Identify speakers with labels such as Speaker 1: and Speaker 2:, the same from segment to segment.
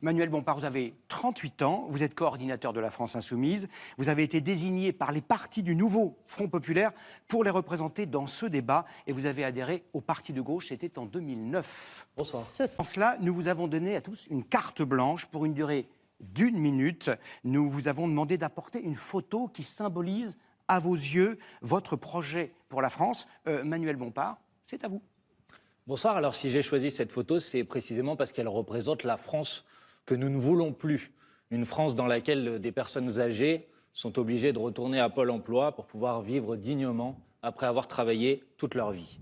Speaker 1: Manuel Bompard, vous avez 38 ans, vous êtes coordinateur de la France Insoumise. Vous avez été désigné par les partis du nouveau Front Populaire pour les représenter dans ce débat et vous avez adhéré au parti de gauche, c'était en 2009.
Speaker 2: Bonsoir.
Speaker 1: En cela, nous vous avons donné à tous une carte blanche pour une durée d'1 minute. Nous vous avons demandé d'apporter une photo qui symbolise à vos yeux votre projet pour la France. Manuel Bompard, c'est à vous.
Speaker 2: Bonsoir. Alors, si j'ai choisi cette photo, c'est précisément parce qu'elle représente la France que nous ne voulons plus. Une France dans laquelle des personnes âgées sont obligées de retourner à Pôle emploi pour pouvoir vivre dignement après avoir travaillé toute leur vie.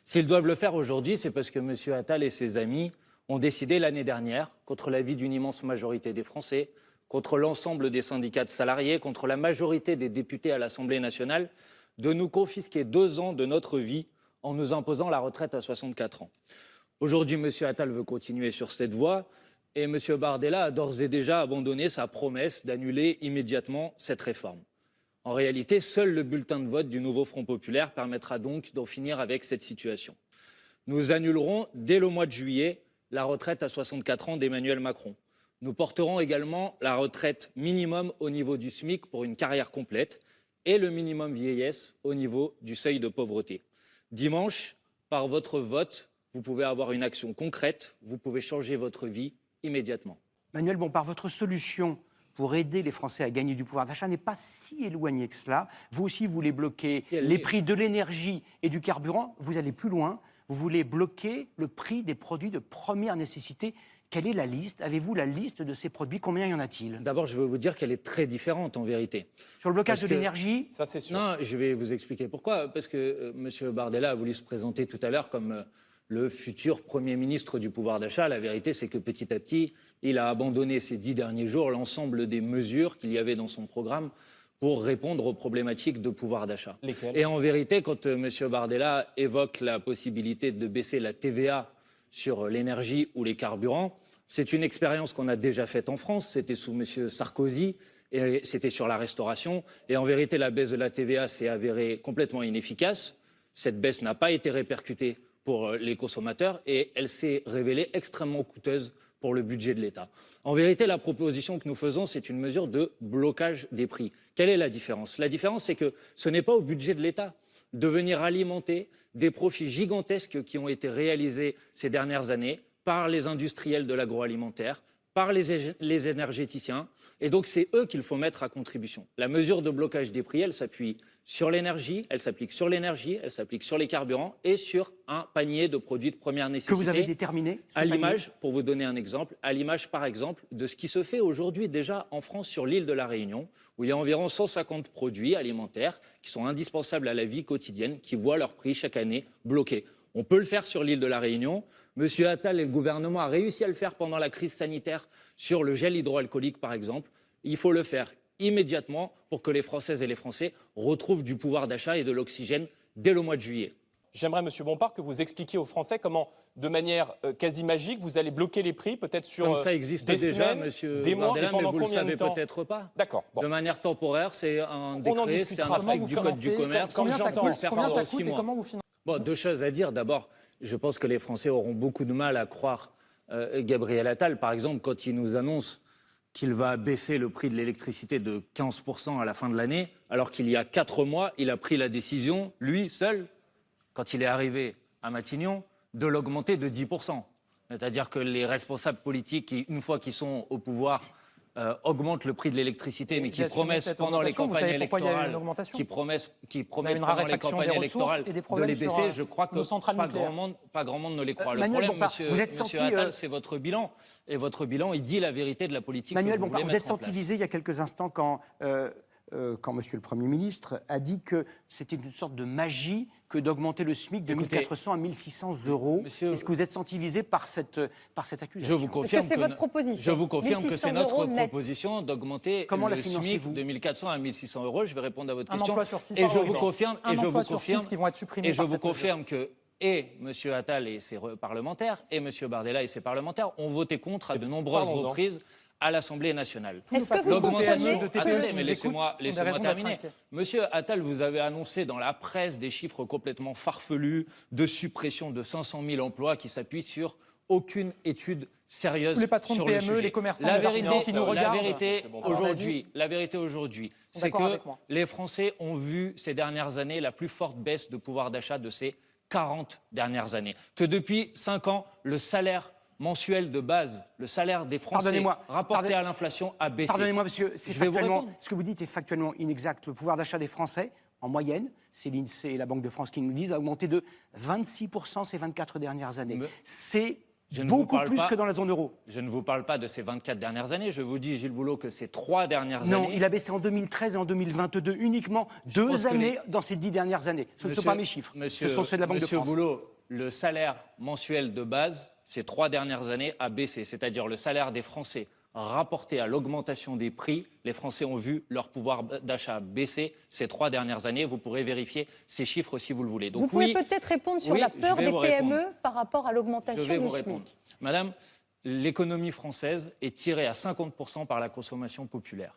Speaker 2: S'ils doivent le faire aujourd'hui, c'est parce que M. Attal et ses amis ont décidé l'année dernière, contre l'avis d'une immense majorité des Français, contre l'ensemble des syndicats de salariés, contre la majorité des députés à l'Assemblée nationale, de nous confisquer 2 ans de notre vie en nous imposant la retraite à 64 ans. Aujourd'hui, M. Attal veut continuer sur cette voie et M. Bardella a d'ores et déjà abandonné sa promesse d'annuler immédiatement cette réforme. En réalité, seul le bulletin de vote du nouveau Front Populaire permettra donc d'en finir avec cette situation. Nous annulerons dès le mois de juillet la retraite à 64 ans d'Emmanuel Macron. Nous porterons également la retraite minimum au niveau du SMIC pour une carrière complète et le minimum vieillesse au niveau du seuil de pauvreté. Dimanche, par votre vote, vous pouvez avoir une action concrète, vous pouvez changer votre vie immédiatement.
Speaker 1: Manuel Bompard, votre solution pour aider les Français à gagner du pouvoir d'achat n'est pas si éloignée que cela. Vous aussi, vous voulez bloquer les prix de l'énergie et du carburant. Vous allez plus loin. Vous voulez bloquer le prix des produits de première nécessité. Quelle est la liste? Avez-vous la liste de ces produits? Combien y en a-t-il?
Speaker 2: D'abord, je veux vous dire qu'elle est très différente en vérité.
Speaker 1: Sur le blocage de l'énergie?
Speaker 3: Ça, c'est sûr.
Speaker 2: Non, je vais vous expliquer pourquoi. Parce que M. Bardella a voulu se présenter tout à l'heure comme le futur Premier ministre du pouvoir d'achat. La vérité, c'est que petit à petit, il a abandonné ces 10 derniers jours l'ensemble des mesures qu'il y avait dans son programme pour répondre aux problématiques de pouvoir d'achat.
Speaker 3: Lesquelles?
Speaker 2: Et en vérité, quand M. Bardella évoque la possibilité de baisser la TVA sur l'énergie ou les carburants, c'est une expérience qu'on a déjà faite en France. C'était sous M. Sarkozy et c'était sur la restauration. Et en vérité, la baisse de la TVA s'est avérée complètement inefficace. Cette baisse n'a pas été répercutée pour les consommateurs et elle s'est révélée extrêmement coûteuse pour le budget de l'État. En vérité, la proposition que nous faisons, c'est une mesure de blocage des prix. Quelle est la différence? La différence, c'est que ce n'est pas au budget de l'État de venir alimenter des profits gigantesques qui ont été réalisés ces dernières années par les industriels de l'agroalimentaire, par les énergéticiens. Et donc, c'est eux qu'il faut mettre à contribution. La mesure de blocage des prix, elle s'appuie sur l'énergie, elle s'applique sur l'énergie, elle s'applique sur les carburants et sur un panier de produits de première nécessité.
Speaker 1: Que vous avez déterminé?
Speaker 2: À l'image, pour vous donner un exemple, à l'image par exemple de ce qui se fait aujourd'hui déjà en France sur l'île de la Réunion, où il y a environ 150 produits alimentaires qui sont indispensables à la vie quotidienne, qui voient leur prix chaque année bloqué. On peut le faire sur l'île de la Réunion. Monsieur Attal et le gouvernement ont réussi à le faire pendant la crise sanitaire sur le gel hydroalcoolique par exemple. Il faut le faire immédiatement pour que les Françaises et les Français retrouvent du pouvoir d'achat et de l'oxygène dès le mois de juillet.
Speaker 3: J'aimerais, Monsieur Bompard, que vous expliquiez aux Français comment, de manière quasi magique, vous allez bloquer les prix, peut-être sur
Speaker 2: Comme ça existe
Speaker 3: des
Speaker 2: déjà,
Speaker 3: semaines,
Speaker 2: Monsieur
Speaker 3: des mois,
Speaker 2: Bardella,
Speaker 3: et pendant
Speaker 2: mais vous le
Speaker 3: combien de
Speaker 2: savez
Speaker 3: temps?
Speaker 2: peut-être pas.
Speaker 3: D'accord. Bon.
Speaker 2: De manière temporaire, c'est un
Speaker 3: On en
Speaker 2: décret, c'est un
Speaker 3: discutera.
Speaker 2: article du Code du commerce.
Speaker 3: Combien ça coûte,
Speaker 4: Combien ça
Speaker 2: 6
Speaker 4: coûte et
Speaker 2: mois.
Speaker 4: comment vous financez?
Speaker 2: Bon, 2 choses à dire. D'abord, je pense que les Français auront beaucoup de mal à croire Gabriel Attal, par exemple, quand il nous annonce qu'il va baisser le prix de l'électricité de 15% à la fin de l'année, alors qu'il y a 4 mois, il a pris la décision, lui seul, quand il est arrivé à Matignon, de l'augmenter de 10%. C'est-à-dire que les responsables politiques, une fois qu'ils sont au pouvoir, augmentent le prix de l'électricité, mais qui promettent pendant les campagnes électorales, qui promettent pendant les campagnes électorales de les baisser, je crois que pas grand monde ne les croit. Le problème, monsieur Attal, c'est votre bilan. Et votre bilan, il dit la vérité de la politique
Speaker 1: Manuel
Speaker 2: que vous
Speaker 1: Bompard,
Speaker 2: voulez
Speaker 1: vous êtes
Speaker 2: mettre en place.
Speaker 1: senti visé il y a quelques instants quand Monsieur le Premier ministre a dit que c'était une sorte de magie que d'augmenter le SMIC de 1 400 à 1 600 euros. Est-ce que vous êtes senti visé par cette accusation?
Speaker 2: Je vous confirme
Speaker 5: que c'est votre proposition?
Speaker 2: Je vous confirme que c'est
Speaker 5: 1 600
Speaker 2: notre
Speaker 5: euros net.
Speaker 2: proposition d'augmenter le SMIC de 1 400 à 1 600 euros. Je vais répondre à votre question.
Speaker 4: emploi sur 6,
Speaker 2: Et je
Speaker 4: par
Speaker 2: vous
Speaker 4: exemple.
Speaker 2: confirme,
Speaker 4: Un emploi sur 6 qui vont être supprimés
Speaker 2: et je
Speaker 4: par
Speaker 2: vous
Speaker 4: cette mesure.
Speaker 2: confirme que et M. Attal et ses parlementaires et M. Bardella et ses parlementaires ont voté contre à de nombreuses
Speaker 3: Parlons-en.
Speaker 2: reprises à l'Assemblée nationale.
Speaker 5: Est-ce que vous
Speaker 2: L'augmentation,
Speaker 5: comprenez
Speaker 2: attendez, mais
Speaker 4: nous
Speaker 2: laissez-moi
Speaker 4: écoutent, on a raison
Speaker 2: terminer.
Speaker 4: d'être inquiets.
Speaker 2: Monsieur Attal, vous avez annoncé dans la presse des chiffres complètement farfelus de suppression de 500 000 emplois qui s'appuient sur aucune étude sérieuse
Speaker 4: Tous les patrons de
Speaker 2: sur le
Speaker 4: PME,
Speaker 2: sujet.
Speaker 4: les commerçants,
Speaker 2: La
Speaker 4: les artisans
Speaker 2: vérité,
Speaker 4: qui nous
Speaker 2: la
Speaker 4: regardent.
Speaker 2: vérité
Speaker 3: C'est bon.
Speaker 2: aujourd'hui,
Speaker 4: sont
Speaker 2: c'est
Speaker 4: d'accord
Speaker 2: que
Speaker 4: avec moi.
Speaker 2: les Français ont vu ces dernières années la plus forte baisse de pouvoir d'achat de ces 40 dernières années. Que depuis 5 ans, le salaire mensuel de base, le salaire des Français
Speaker 1: Pardonnez-moi,
Speaker 2: rapporté à l'inflation a baissé.
Speaker 1: Pardonnez-moi, monsieur,
Speaker 2: Je vais vous répondre.
Speaker 1: ce que vous dites est factuellement inexact. Le pouvoir d'achat des Français, en moyenne, c'est l'INSEE et la Banque de France qui nous le disent, a augmenté de 26% ces 24 dernières années.
Speaker 2: Mais
Speaker 1: C'est
Speaker 2: je ne vous
Speaker 1: beaucoup
Speaker 2: parle
Speaker 1: plus
Speaker 2: pas-
Speaker 1: que dans la zone euro.
Speaker 2: Je ne vous parle pas de ces 24 dernières années. Je vous dis, Gilles Boulot, que ces 3 dernières
Speaker 1: Non,
Speaker 2: années...
Speaker 1: il a baissé en 2013 et en 2022, uniquement
Speaker 2: pense
Speaker 1: 2
Speaker 2: que
Speaker 1: années dans ces 10 dernières années. Ce ne sont pas mes chiffres, ce sont ceux de la Banque de France.
Speaker 2: Monsieur Boulot, le salaire mensuel de base, ces 3 dernières années, a baissé. C'est-à-dire le salaire des Français rapporté à l'augmentation des prix. Les Français ont vu leur pouvoir d'achat baisser ces 3 dernières années. Vous pourrez vérifier ces chiffres si vous le voulez. Donc,
Speaker 5: Vous pouvez
Speaker 2: oui,
Speaker 5: peut-être répondre sur
Speaker 2: oui,
Speaker 5: la
Speaker 2: je
Speaker 5: peur
Speaker 2: vais
Speaker 5: des
Speaker 2: vous
Speaker 5: PME
Speaker 2: répondre.
Speaker 5: par rapport à
Speaker 2: Je
Speaker 5: l'augmentation
Speaker 2: vais
Speaker 5: du
Speaker 2: vous
Speaker 5: SMIC.
Speaker 2: répondre. Madame, l'économie française est tirée à 50% par la consommation populaire.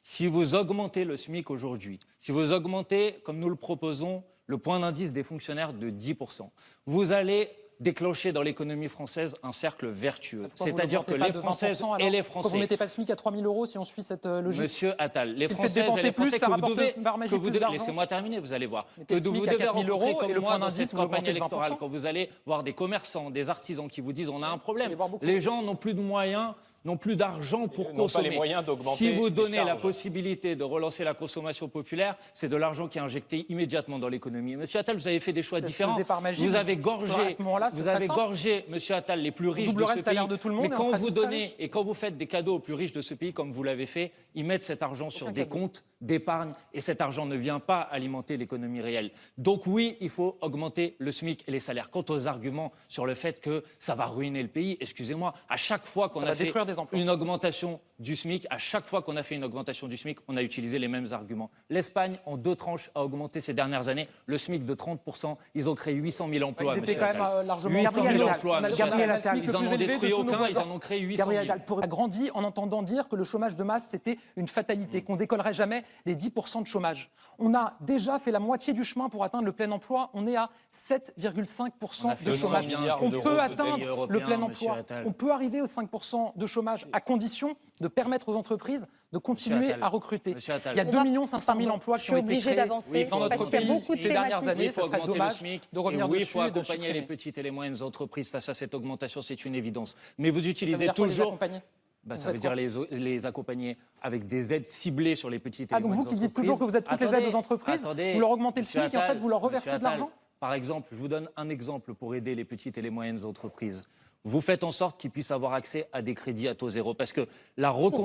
Speaker 2: Si vous augmentez le SMIC aujourd'hui, si vous augmentez, comme nous le proposons, le point d'indice des fonctionnaires de 10%, vous allez déclencher dans l'économie française un cercle vertueux.
Speaker 4: Pourquoi vous
Speaker 2: C'est-à-dire que
Speaker 4: l'augmentez pas
Speaker 2: les
Speaker 4: de
Speaker 2: Françaises
Speaker 4: 20% alors
Speaker 2: et les
Speaker 4: Pourquoi vous ne
Speaker 2: Français...
Speaker 4: mettez pas le SMIC à 3 000 euros si on suit cette logique?
Speaker 2: Monsieur Attal, les
Speaker 4: S'il fait
Speaker 2: Françaises et
Speaker 4: dépenser
Speaker 2: les
Speaker 4: plus,
Speaker 2: Français
Speaker 4: ça
Speaker 2: que vous
Speaker 4: rapporte
Speaker 2: devez...
Speaker 4: par magie plus d'argent.
Speaker 2: Laissez-moi terminer, vous allez voir.
Speaker 4: Mettez le
Speaker 2: Que vous
Speaker 4: SMIC à
Speaker 2: devez
Speaker 4: 4 000
Speaker 2: rencontrer
Speaker 4: euros et
Speaker 2: comme
Speaker 4: le
Speaker 2: moi
Speaker 4: point
Speaker 2: dans
Speaker 4: d'indice,
Speaker 2: cette
Speaker 4: vous
Speaker 2: campagne
Speaker 4: l'augmentez de
Speaker 2: électorale,
Speaker 4: 20%.
Speaker 2: quand vous allez voir des commerçants, des artisans qui vous disent on a un problème.
Speaker 4: allez voir beaucoup.
Speaker 2: Les gens n'ont plus de moyens, n'ont plus d'argent pour
Speaker 3: Ils n'ont pas
Speaker 2: consommer.
Speaker 3: les moyens d'augmenter
Speaker 2: Si vous
Speaker 3: les
Speaker 2: donnez la
Speaker 3: charges.
Speaker 2: possibilité de relancer la consommation populaire, c'est de l'argent qui est injecté immédiatement dans l'économie. Monsieur Attal, vous avez fait des choix
Speaker 4: Ça se
Speaker 2: différents.
Speaker 4: faisait par magie,
Speaker 2: Vous
Speaker 4: vous-
Speaker 2: avez
Speaker 4: à
Speaker 2: gorgé,
Speaker 4: ce moment-là, ce
Speaker 2: vous
Speaker 4: serait
Speaker 2: avez
Speaker 4: simple.
Speaker 2: gorgé, Monsieur Attal, les plus riches de
Speaker 4: doublerait
Speaker 2: ce
Speaker 4: le salaire
Speaker 2: pays.
Speaker 4: de tout le monde
Speaker 2: Mais
Speaker 4: et on
Speaker 2: quand
Speaker 4: serait
Speaker 2: vous
Speaker 4: tous très
Speaker 2: donnez
Speaker 4: riches.
Speaker 2: et quand vous faites des cadeaux aux plus riches de ce pays, comme vous l'avez fait, ils mettent cet argent sur des comptes d'épargne et cet argent ne vient pas alimenter l'économie réelle. Donc oui, il faut augmenter le SMIC et les salaires. Quant aux arguments sur le fait que ça va ruiner le pays, excusez-moi, à chaque fois qu'on
Speaker 4: va
Speaker 2: a fait
Speaker 4: détruire des emplois.
Speaker 2: une augmentation du SMIC, à chaque fois qu'on a fait une augmentation du SMIC, on a utilisé les mêmes arguments. L'Espagne, en 2 tranches, a augmenté ces dernières années le SMIC de 30%. Ils ont créé 800 000 emplois,
Speaker 4: Ils étaient
Speaker 2: monsieur
Speaker 4: quand même
Speaker 2: Attal.
Speaker 4: largement
Speaker 2: 800 000
Speaker 1: Gabriel
Speaker 2: emplois,
Speaker 1: Attal,
Speaker 2: monsieur
Speaker 1: Gabriel
Speaker 2: Attal.
Speaker 1: Attal,
Speaker 2: Ils en ont détruit aucun, ils en ont créé 800 000.
Speaker 1: Gabriel Attal, pour
Speaker 4: a grandi en entendant dire que le chômage de masse, c'était une fatalité, qu'on décollerait jamais des 10% de chômage. On a déjà fait la moitié du chemin pour atteindre le plein emploi. On est à 7,5%
Speaker 2: fait
Speaker 4: de
Speaker 3: 200
Speaker 4: chômage.
Speaker 3: milliards
Speaker 4: On
Speaker 3: d'euros
Speaker 4: peut
Speaker 3: de
Speaker 4: atteindre
Speaker 2: pays
Speaker 4: le
Speaker 2: européen,
Speaker 4: plein
Speaker 2: monsieur
Speaker 4: emploi.
Speaker 2: Attal.
Speaker 4: On peut arriver aux 5% de chômage à condition de permettre aux entreprises de continuer
Speaker 2: Attal.
Speaker 4: à recruter.
Speaker 2: Monsieur Attal.
Speaker 4: Il y a
Speaker 5: On
Speaker 4: 2
Speaker 5: va-
Speaker 4: 500 000
Speaker 5: pardon,
Speaker 4: emplois
Speaker 5: je
Speaker 4: qui
Speaker 5: suis
Speaker 4: ont été
Speaker 5: obligée
Speaker 4: créés
Speaker 5: d'avancer
Speaker 4: dans notre
Speaker 5: parce qu'il y a
Speaker 4: pays
Speaker 5: beaucoup de
Speaker 4: ces dernières
Speaker 5: thématiques.
Speaker 4: années.
Speaker 2: Il faut
Speaker 4: Ça serait
Speaker 2: augmenter le
Speaker 4: dommage
Speaker 2: SMIC.
Speaker 4: de revenir
Speaker 2: et oui, il
Speaker 4: dessus
Speaker 2: faut
Speaker 4: et de
Speaker 2: accompagner les
Speaker 4: supprimer.
Speaker 2: petites et les moyennes entreprises face à cette augmentation, c'est une évidence. Mais vous
Speaker 4: Ça veut
Speaker 2: utilisez
Speaker 4: dire quoi, les
Speaker 2: toujours...
Speaker 4: accompagner
Speaker 2: Bah,
Speaker 4: Vous
Speaker 2: ça veut
Speaker 4: faites
Speaker 2: dire
Speaker 4: quoi
Speaker 2: les accompagner avec des aides ciblées sur les petites et les
Speaker 4: donc vous
Speaker 2: moyennes
Speaker 4: qui dites
Speaker 2: entreprises.
Speaker 4: toujours que vous êtes toutes les aides aux entreprises, vous leur augmentez le
Speaker 2: Monsieur
Speaker 4: SMIC et en fait, vous leur reversez
Speaker 2: Monsieur
Speaker 4: de l'argent.
Speaker 2: Attal, par exemple, je vous donne un exemple pour aider les petites et les moyennes entreprises. Vous faites en sorte qu'ils puissent avoir accès à des crédits à taux zéro. Parce que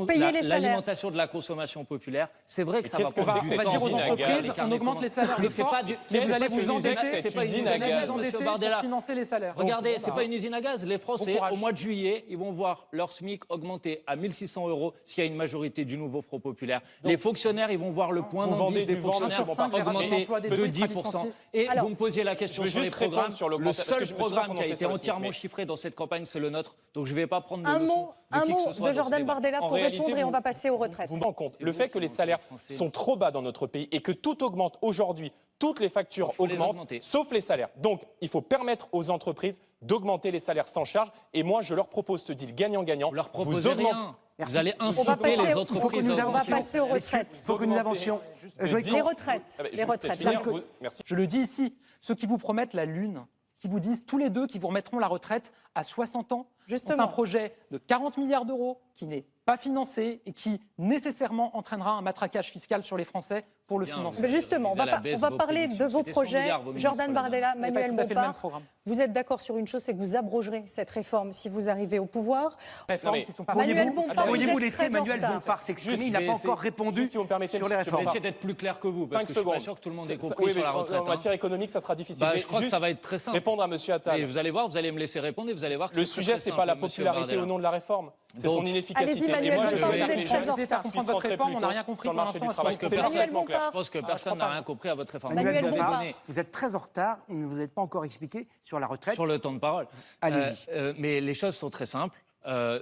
Speaker 5: payer les salaires.
Speaker 2: l'alimentation de la consommation populaire, c'est vrai que ça va
Speaker 3: qu'est-ce que
Speaker 2: prendre
Speaker 3: c'est
Speaker 2: du
Speaker 3: que
Speaker 4: On va
Speaker 2: temps.
Speaker 4: dire aux
Speaker 3: usine à gaz,
Speaker 4: entreprises,
Speaker 3: les
Speaker 4: on
Speaker 2: carnets
Speaker 4: augmente
Speaker 2: de
Speaker 4: les salaires de
Speaker 2: Mais c'est pas
Speaker 4: force,
Speaker 2: du-
Speaker 4: mais vous
Speaker 3: qu'est-ce
Speaker 4: allez
Speaker 3: que
Speaker 4: vous
Speaker 3: c'est
Speaker 4: endetter,
Speaker 3: que cette
Speaker 4: c'est pas une
Speaker 3: usine
Speaker 4: usine
Speaker 3: à
Speaker 4: à
Speaker 3: gaz,
Speaker 4: gaz,
Speaker 2: monsieur
Speaker 4: endetter
Speaker 2: Bardella.
Speaker 4: pour financer les salaires.
Speaker 2: Regardez,
Speaker 4: Donc,
Speaker 2: c'est pas une usine à gaz. Les Français,
Speaker 4: courage.
Speaker 2: au mois de juillet, ils vont voir leur SMIC augmenter à 1 600 € s'il y a une majorité du nouveau Front populaire. Les fonctionnaires, ils vont voir le point
Speaker 3: vous vendez
Speaker 2: d'indice des
Speaker 3: du vent,
Speaker 2: fonctionnaires
Speaker 3: monsieur Bompard.
Speaker 2: augmenter
Speaker 4: Emploi
Speaker 2: de
Speaker 4: détruit, sera
Speaker 2: 10%.
Speaker 4: licencié.
Speaker 2: Et
Speaker 5: Alors,
Speaker 2: vous me posiez la question
Speaker 3: je veux
Speaker 2: sur les
Speaker 3: juste répondre
Speaker 2: programmes.
Speaker 3: sur
Speaker 2: Le
Speaker 3: l'augmentation, parce que
Speaker 2: seul
Speaker 3: je me suis pas
Speaker 2: programme qui a
Speaker 3: prononcé
Speaker 2: été
Speaker 3: sur le
Speaker 2: entièrement
Speaker 3: SMIC, mais-
Speaker 2: chiffré dans cette campagne, c'est le nôtre. Donc je ne vais pas prendre de
Speaker 5: Un
Speaker 2: leçons
Speaker 5: mot,
Speaker 2: de qui que ce soit
Speaker 5: de
Speaker 2: dans ce
Speaker 5: Jordan
Speaker 2: débat.
Speaker 5: Bardella
Speaker 3: En
Speaker 5: pour
Speaker 3: réalité,
Speaker 5: répondre et
Speaker 3: vous-
Speaker 5: on va passer aux retraites.
Speaker 3: Vous vous rendez compte, le fait que les salaires sont trop bas dans notre pays et que tout augmente aujourd'hui, toutes les factures
Speaker 2: Il faut les
Speaker 3: augmentent,
Speaker 2: augmenter.
Speaker 3: sauf les salaires. Donc, il faut permettre aux entreprises d'augmenter les salaires sans charge. Et moi, je leur propose ce deal gagnant-gagnant.
Speaker 2: Vous leur proposez rien.
Speaker 1: Merci.
Speaker 2: Vous allez
Speaker 5: On va
Speaker 2: inciter
Speaker 5: passer-
Speaker 2: les
Speaker 5: il faut
Speaker 2: entreprises
Speaker 1: que nous
Speaker 2: à
Speaker 5: On va
Speaker 2: augmenter.
Speaker 5: passer aux retraites.
Speaker 1: Il faut que nous avancions.
Speaker 5: Les retraites.
Speaker 3: Ah bah,
Speaker 5: Les
Speaker 3: juste
Speaker 5: retraites.
Speaker 3: finir,
Speaker 5: D'accord.
Speaker 3: merci.
Speaker 4: Je le dis ici, ceux qui vous promettent la lune, qui vous disent tous les deux qu'ils vous remettront la retraite à 60 ans,
Speaker 5: Justement.
Speaker 4: ont un projet de 40 milliards d'euros qui n'est pas financé et qui nécessairement entraînera un matraquage fiscal sur les Français pour le
Speaker 2: Bien,
Speaker 4: financer.
Speaker 5: Mais justement, on
Speaker 2: Vous
Speaker 5: va,
Speaker 2: la baisse
Speaker 5: on va
Speaker 2: vos
Speaker 5: parler de
Speaker 2: prédictions.
Speaker 5: vos
Speaker 2: C'était 100
Speaker 5: projets.
Speaker 2: milliards, vos ministres,
Speaker 5: Jordan
Speaker 2: là,
Speaker 5: Bardella,
Speaker 4: Vous n'avez
Speaker 5: Manuel
Speaker 4: pas tout à fait le même
Speaker 5: Bompard,
Speaker 4: programme.
Speaker 5: vous êtes d'accord sur une chose, c'est que vous abrogerez cette réforme si vous arrivez au pouvoir.
Speaker 4: Réformes
Speaker 3: Non, mais-
Speaker 4: qui sont pas
Speaker 5: Manuel
Speaker 4: possibles.
Speaker 5: Bompard,
Speaker 1: Pourriez-vous
Speaker 5: vous êtes
Speaker 1: laisser
Speaker 5: très en
Speaker 1: Manuel
Speaker 5: retard.
Speaker 1: Bompard s'exprimer
Speaker 3: Juste,
Speaker 1: Il n'a
Speaker 3: je
Speaker 1: pas
Speaker 3: vais
Speaker 1: encore
Speaker 3: essayer-
Speaker 1: répondu
Speaker 3: juste si vous me permettez,
Speaker 1: sur les
Speaker 3: monsieur
Speaker 2: Je vais
Speaker 1: réformes.
Speaker 2: essayer d'être plus clair que vous, parce
Speaker 3: 5
Speaker 2: que je suis
Speaker 3: secondes.
Speaker 2: pas sûr que tout le monde ait
Speaker 3: Ça-
Speaker 2: compris
Speaker 3: oui,
Speaker 2: sur
Speaker 3: mais
Speaker 2: la retraite.
Speaker 3: en matière économique, ça sera difficile.
Speaker 2: Bah,
Speaker 3: Mais
Speaker 2: je crois que
Speaker 3: juste
Speaker 2: ça va être très simple.
Speaker 3: répondre à monsieur Attal.
Speaker 2: Et vous allez voir, vous allez me laisser répondre et vous allez voir que
Speaker 3: Le
Speaker 2: c'est très,
Speaker 3: sujet,
Speaker 2: très
Speaker 3: c'est
Speaker 2: simple,
Speaker 3: pas la
Speaker 2: monsieur
Speaker 3: popularité
Speaker 2: Bardella.
Speaker 3: au nom de la réforme, c'est
Speaker 2: Donc,
Speaker 3: son inefficacité.
Speaker 5: allez-y,
Speaker 3: Et
Speaker 5: Manuel
Speaker 3: moi, je
Speaker 5: Bompard,
Speaker 3: veux
Speaker 5: vous
Speaker 3: que
Speaker 5: êtes
Speaker 3: les
Speaker 5: très
Speaker 3: gens
Speaker 5: en
Speaker 4: J'hésite à
Speaker 5: retard.
Speaker 4: comprendre
Speaker 3: puissent
Speaker 4: votre
Speaker 3: rentrer
Speaker 4: réforme,
Speaker 3: plus
Speaker 4: on n'a
Speaker 3: tôt
Speaker 4: rien compris
Speaker 3: sur le
Speaker 4: pour
Speaker 3: marché du
Speaker 4: l'instant.
Speaker 3: travail.
Speaker 4: Est-ce que
Speaker 3: C'est
Speaker 5: Manuel
Speaker 3: parfaitement clair.
Speaker 5: Bompard.
Speaker 2: Je pense que
Speaker 4: Ah, je
Speaker 2: personne
Speaker 4: crois
Speaker 2: n'a
Speaker 4: pas.
Speaker 2: rien compris à votre réforme.
Speaker 5: Manuel
Speaker 2: Vous avez
Speaker 5: Bompard.
Speaker 2: donné
Speaker 1: Vous êtes très en retard, vous ne vous êtes pas encore expliqué sur la retraite.
Speaker 2: sur le temps de parole.
Speaker 1: Allez-y.
Speaker 2: Mais les choses sont très simples.